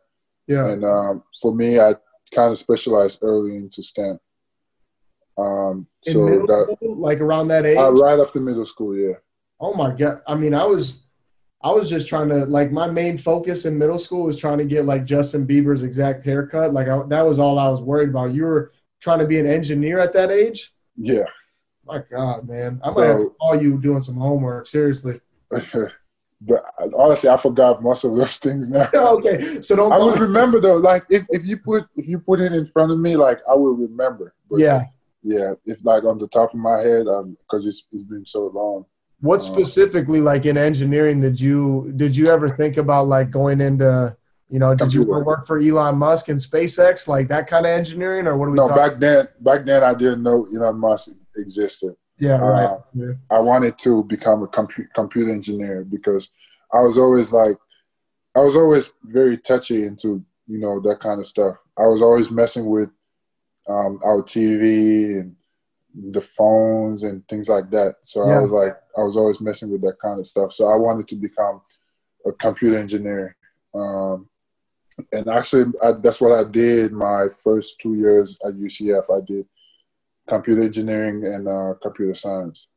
Yeah. And for me, I kind of specialized early into STEM. In middle school, like around that age? Right after middle school, yeah. Oh my God! I mean, I was just trying to, like, my main focus in middle school was trying to get like Justin Bieber's exact haircut. Like that was all I was worried about. You were trying to be an engineer at that age? Yeah. My God, man. I might have to call you doing some homework, seriously. But honestly, I forgot most of those things now. Okay, so don't. I would remember though. Like if you put it in front of me, like I will remember. But yeah. If like on the top of my head, because it's been so long. What specifically, like in engineering, did you ever think about like going into, did you want to work for Elon Musk and SpaceX, like that kind of engineering, or what are we talking? No, back then I didn't know Elon Musk existed. Yeah, right. Yeah. I wanted to become a computer engineer because I was always very touchy into, that kind of stuff. I was always messing with our TV and the phones and things like that. So Yeah. I was always messing with that kind of stuff. So I wanted to become a computer engineer. And actually, that's what I did my first 2 years at UCF. I did computer engineering and computer science.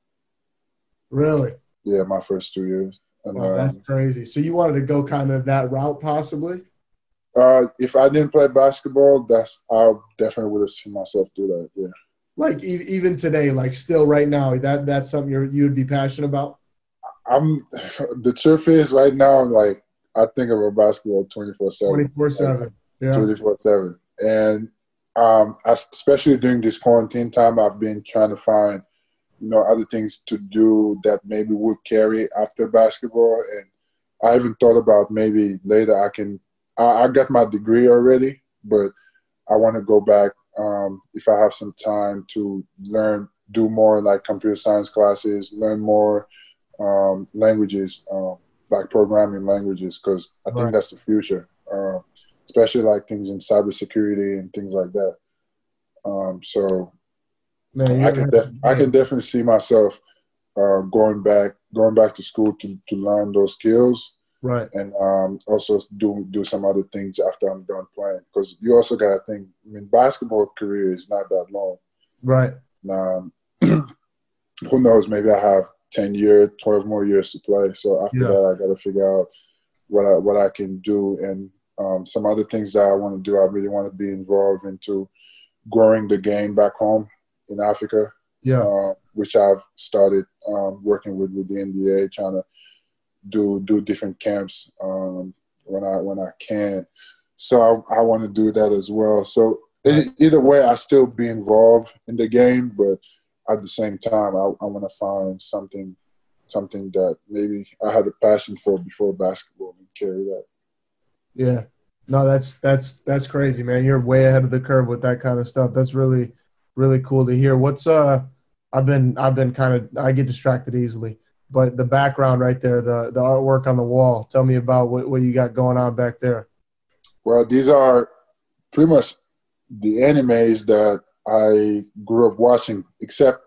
Really? Yeah, my first 2 years. And Wow, that's crazy. So you wanted to go kind of that route possibly? if I didn't play basketball, I definitely would have seen myself do that. Yeah. Like even today, like still right now, that's something you'd be passionate about? I'm the truth is right now I'm like I think about basketball 24/7. 24/7. Yeah. 24/7. And especially during this quarantine time, I've been trying to find, other things to do that maybe would carry after basketball. And I even thought about maybe later I got my degree already, but I want to go back if I have some time to do more like computer science classes, learn more languages, like programming languages, because I think that's the future, especially like things in cybersecurity and things like that. So Man, I can definitely see myself going back to school to learn those skills, right. And also do some other things after I'm done playing, because you also got to think. I mean, basketball career is not that long, right? Who knows? Maybe I have 10 years, 12 more years to play. So after that, I got to figure out what I can do, and some other things that I want to do. I really want to be involved into growing the game back home in Africa, which I've started working with the NBA, trying to do different camps when I can. So I want to do that as well. So either way, I still be involved in the game, but at the same time, I want to find something that maybe I had a passion for before basketball and carry that. Yeah. No, that's crazy, man. You're way ahead of the curve with that kind of stuff. That's really, really cool to hear. What's I've been I get distracted easily, but the background right there, the artwork on the wall. Tell me about what you got going on back there. Well, these are pretty much the animes that I grew up watching, except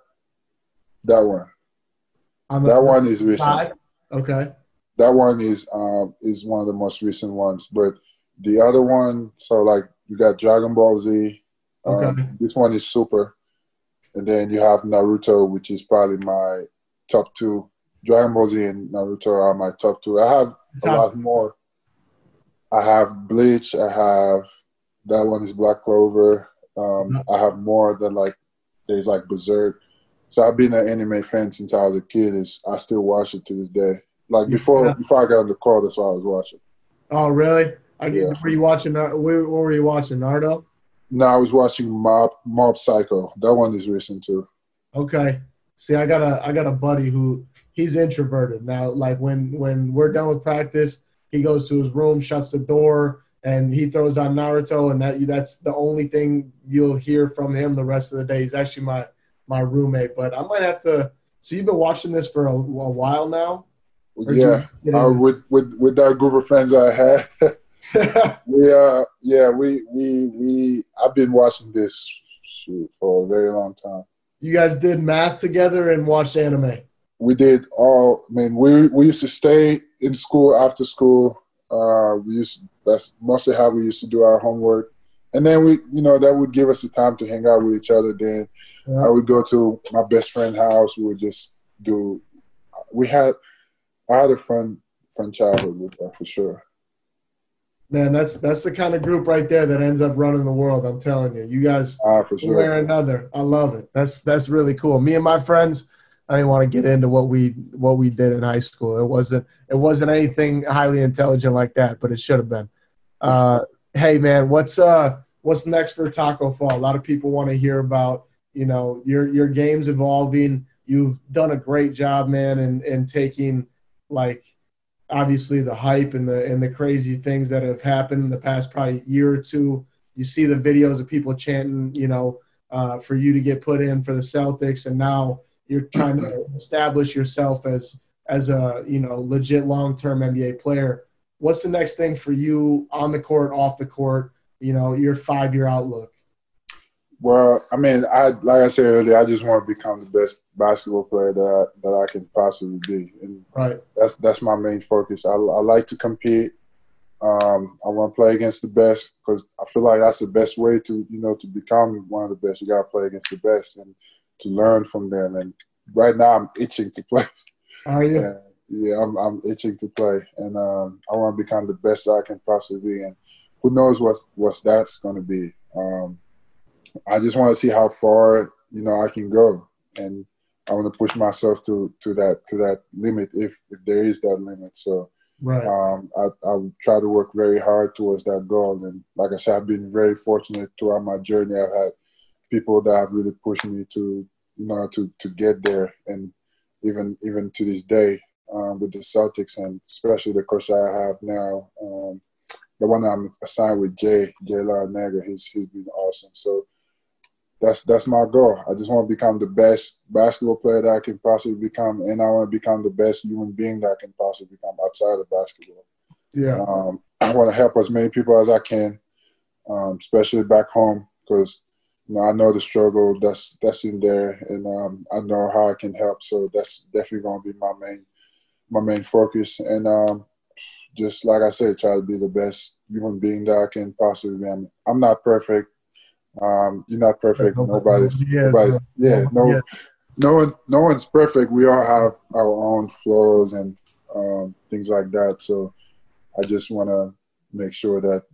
that one. That one is recent. Side? Okay. That one is one of the most recent ones. But the other one, so like you got Dragon Ball Z. Okay. This one is Super. And then you have Naruto, which is probably my top two. Dragon Ball Z and Naruto are my top two. I have a lot more. I have Bleach. That one is Black Clover. I have more than there's like Berserk. So I've been an anime fan since I was a kid. I still watch it to this day. Like before I got on the call, that's what I was watching. Oh, really? Were you watching? What were you watching? Naruto? No, I was watching Mob Psycho. That one is recent too. Okay. See, I got a buddy who he's introverted now. Like when we're done with practice, he goes to his room, shuts the door, and he throws on Naruto, and that's the only thing you'll hear from him the rest of the day. He's actually my roommate, but I might have to. So you've been watching this for a while now? Yeah, with that group of friends I had, I've been watching this for a very long time. You guys did math together and watched anime? We did all. I mean, we used to stay in school after school. That's mostly how we used to do our homework. And then that would give us the time to hang out with each other. Then I would go to my best friend's house. We would just I had a fun childhood with that for sure. Man, that's the kind of group right there that ends up running the world. I'm telling you, you guys for somewhere or another. I love it. That's really cool. Me and my friends, I didn't want to get into what we did in high school. It wasn't anything highly intelligent like that, but it should have been. Hey man, what's next for Taco Fall? A lot of people want to hear about your game's evolving. You've done a great job, man, in taking obviously the hype and the crazy things that have happened in the past probably year or two. You see the videos of people chanting, for you to get put in for the Celtics, and now you're trying to establish yourself as a legit long-term NBA player. What's the next thing for you on the court, off the court? Your 5-year outlook. Well, I mean, like I said earlier, I just want to become the best basketball player that I can possibly be, and Right. that's my main focus. I like to compete. I want to play against the best because I feel like that's the best way to to become one of the best. You got to play against the best and to learn from them. And right now, I'm itching to play. Are you? Yeah, I'm itching to play, and I want to become the best I can possibly be. And who knows what's that's going to be. I just want to see how far I can go, and I want to push myself to that limit if there is that limit. So Right. I try to work very hard towards that goal. And like I said, I've been very fortunate throughout my journey. I've had people that have really pushed me to to get there, and even to this day with the Celtics, and especially the coach I have now, the one I'm assigned with, Jay Larranaga. He's been awesome. So that's my goal. I just want to become the best basketball player that I can possibly become, and I want to become the best human being that I can possibly become outside of basketball. Yeah. I want to help as many people as I can, especially back home, because I know the struggle that's in there, and I know how I can help. So that's definitely going to be my main focus. And just like I said, try to be the best human being that I can possibly be. I'm not perfect. You're not perfect. Nobody's. Yeah. No one's perfect. We all have our own flaws and things like that. So I just want to make sure that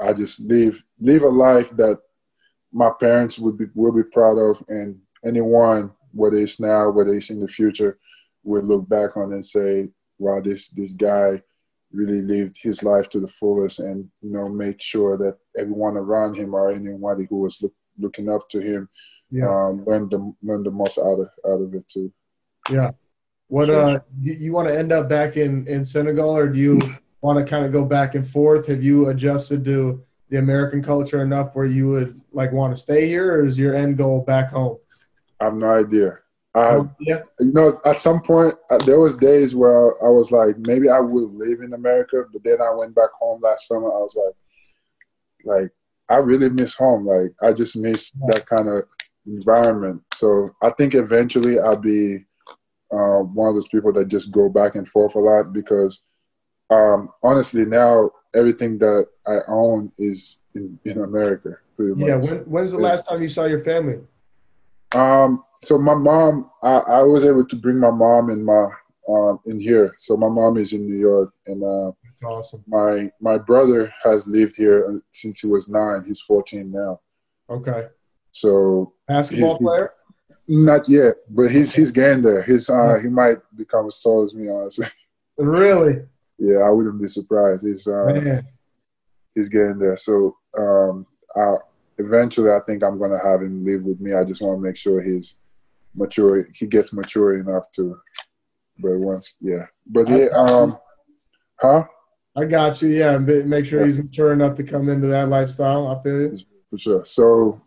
I just live a life that my parents will be proud of, and anyone, whether it's now, whether it's in the future, will look back on and say, "Wow, this guy really lived his life to the fullest," and made sure that everyone around him or anyone who was looking up to him learned the most out of it too. Yeah. What you want to end up back in Senegal, or do you want to kind of go back and forth? Have you adjusted to the American culture enough where you would want to stay here, or is your end goal back home? I have no idea. At some point, there was days where I was like, maybe I would live in America, but then I went back home last summer. I was like, I really miss home. Like, I just miss that kind of environment. So I think eventually I'll be one of those people that just go back and forth a lot, because honestly, now everything that I own is in America, pretty much. Yeah. When's the last time you saw your family? So my mom, I was able to bring my mom and my in here. So my mom is in New York, and that's awesome. My brother has lived here since he was 9. He's 14 now. Okay. So basketball player? Not yet, but he's getting there. He might become as tall as me, honestly. Really? Yeah, I wouldn't be surprised. He's getting there. So eventually, I think I'm gonna have him live with me. I just want to make sure he's mature. He gets mature enough to. But I got you. Yeah, make sure he's mature enough to come into that lifestyle. I feel you. For sure. So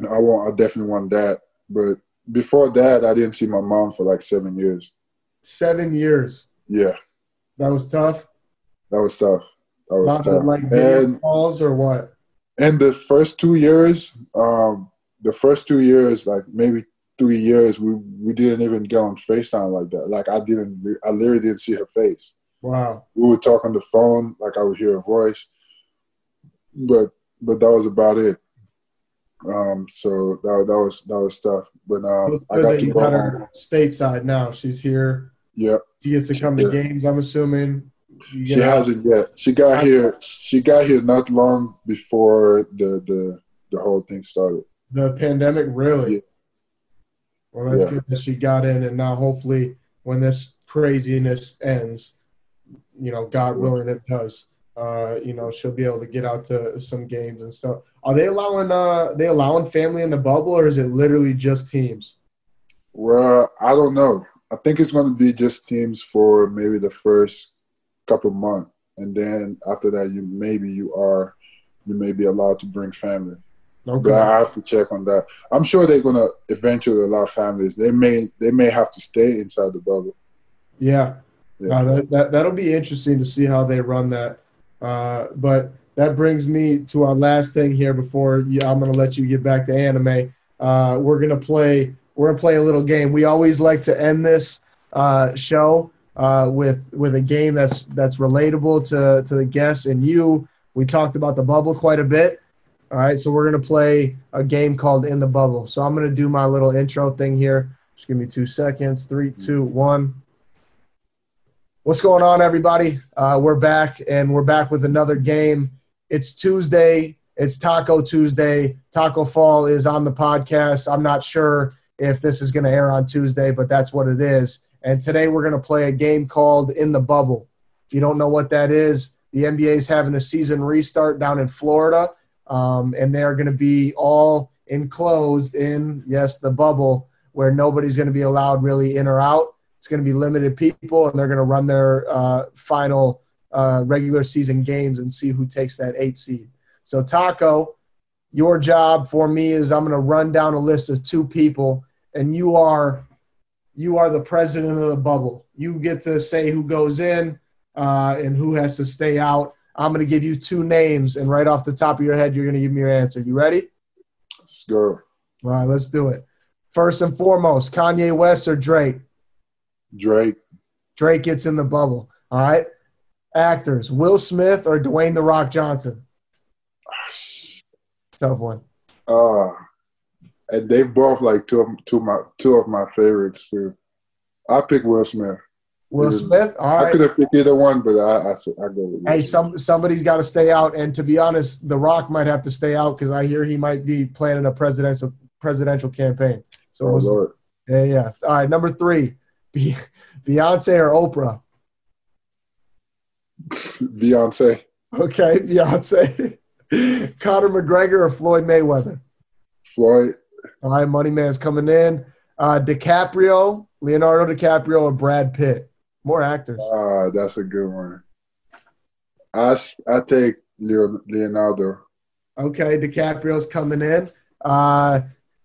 I definitely want that. But before that, I didn't see my mom for like 7 years. 7 years. Yeah. That was tough. That was tough. Like video calls or what? And the first 2 years, like maybe 3 years, we didn't even get on FaceTime like that. Like I literally didn't see her face. Wow. We would talk on the phone, like I would hear her voice, but that was about it. So that was tough. But I got to go home. Stateside now. She's here. Yeah. She gets to come to games, I'm assuming. She hasn't yet. She got here. She got here not long before the whole thing started. The pandemic, really? Yeah. Well, that's good that she got in, and now hopefully when this craziness ends, God willing it does, she'll be able to get out to some games and stuff. Are they allowing family in the bubble, or is it literally just teams? Well, I don't know. I think it's going to be just teams for maybe the first couple months, and then after that, you may be allowed to bring family. Okay. But I have to check on that. I'm sure they're going to eventually allow families. They may have to stay inside the bubble. Yeah. That'll be interesting to see how they run that. But that brings me to our last thing here before I'm going to let you get back to anime. We're going to play a little game. We always like to end this show with a game that's relatable to the guests and you. We talked about the bubble quite a bit. All right, so we're going to play a game called In the Bubble. So I'm going to do my little intro thing here. Just give me 2 seconds. 3, 2, 1. What's going on, everybody? We're back, and we're back with another game. It's Tuesday. It's Taco Tuesday. Taco Fall is on the podcast. I'm not sure if this is going to air on Tuesday, but that's what it is. And today we're going to play a game called In the Bubble. If you don't know what that is, the NBA is having a season restart down in Florida. And they are going to be all enclosed in, yes, the bubble, where nobody's going to be allowed really in or out. It's going to be limited people, and they're going to run their final regular season games and see who takes that 8 seed. So, Taco, your job for me is I'm going to run down a list of 2 people, and you are the president of the bubble. You get to say who goes in and who has to stay out. I'm going to give you 2 names, and right off the top of your head, you're going to give me your answer. You ready? Let's go. All right, let's do it. First and foremost, Kanye West or Drake? Drake. Drake gets in the bubble. All right. Actors, Will Smith or Dwayne The Rock Johnson? Tough one. And they both like two of my favorites too. I pick Will Smith. Will Smith? All right. I could have picked either one, but I go with Will Smith. Somebody's got to stay out. And to be honest, The Rock might have to stay out because I hear he might be planning a presidential campaign. So Lord. Yeah. All right, number 3, Beyonce or Oprah? Beyonce. Okay, Beyonce. Conor McGregor or Floyd Mayweather? Floyd. All right, Money Man's coming in. Leonardo DiCaprio or Brad Pitt? More actors. That's a good one. I take Leonardo. Okay, DiCaprio's coming in.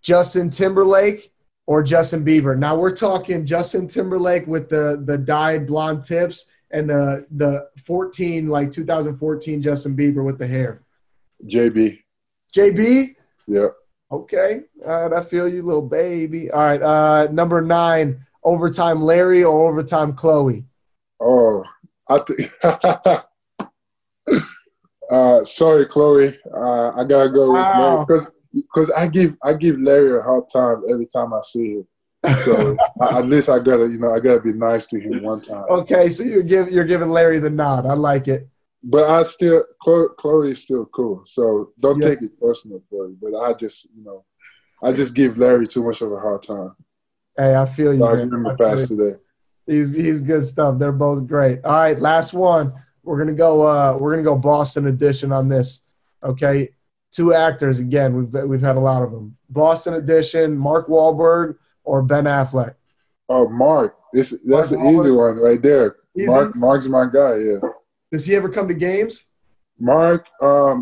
Justin Timberlake or Justin Bieber? Now we're talking Justin Timberlake with the dyed blonde tips and the 2014 Justin Bieber with the hair. JB. JB? Yeah. Okay. All right, I feel you, little baby. All right, number 9. Overtime Larry or Overtime Chloe? Oh, I think. Sorry, Chloe. I gotta go with Larry because I give Larry a hard time every time I see him. So at least I gotta be nice to him one time. Okay, so you're giving Larry the nod. I like it. But Chloe is still cool. So don't take it personal, Chloe. But I just give Larry too much of a hard time. Hey, I feel you. So I give him a pass today. He's good stuff. They're both great. All right, last one. We're gonna go Boston edition on this. Okay, 2 actors again. We've had a lot of them. Boston edition: Mark Wahlberg or Ben Affleck? Oh, Mark. That's an easy one right there. Easy? Mark's my guy. Yeah. Does he ever come to games? Mark, I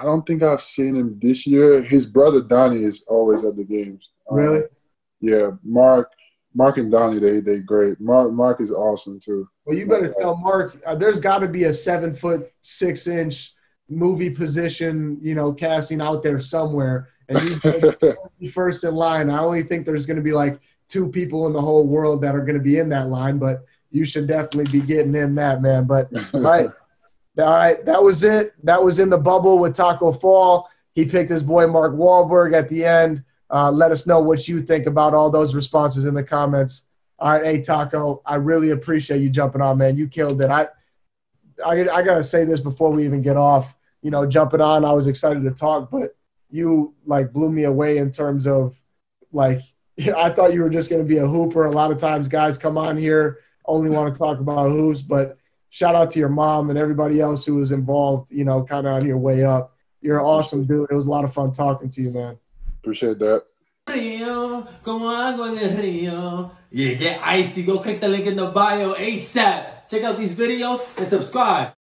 don't think I've seen him this year. His brother Donnie is always at the games. Really? Yeah, Mark and Donnie, they great. Mark is awesome too. Well, you better tell Mark. There's got to be a 7'6" movie position, casting out there somewhere, and you first in line. I only think there's going to be like 2 people in the whole world that are going to be in that line, but you should definitely be getting in that, man. But all right, that was it. That was In the Bubble with Taco Fall. He picked his boy Mark Wahlberg at the end. Let us know what you think about all those responses in the comments. All right, hey, Taco, I really appreciate you jumping on, man. You killed it. I got to say this before we even get off. Jumping on, I was excited to talk, but you, blew me away in terms of, I thought you were just going to be a hooper. A lot of times guys come on here, only want to talk about hoops, but shout out to your mom and everybody else who was involved, kind of on your way up. You're an awesome dude. It was a lot of fun talking to you, man. Appreciate that. Rio, como agua en el rio. Yeah, get icy. Go click the link in the bio ASAP. Check out these videos and subscribe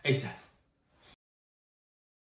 ASAP.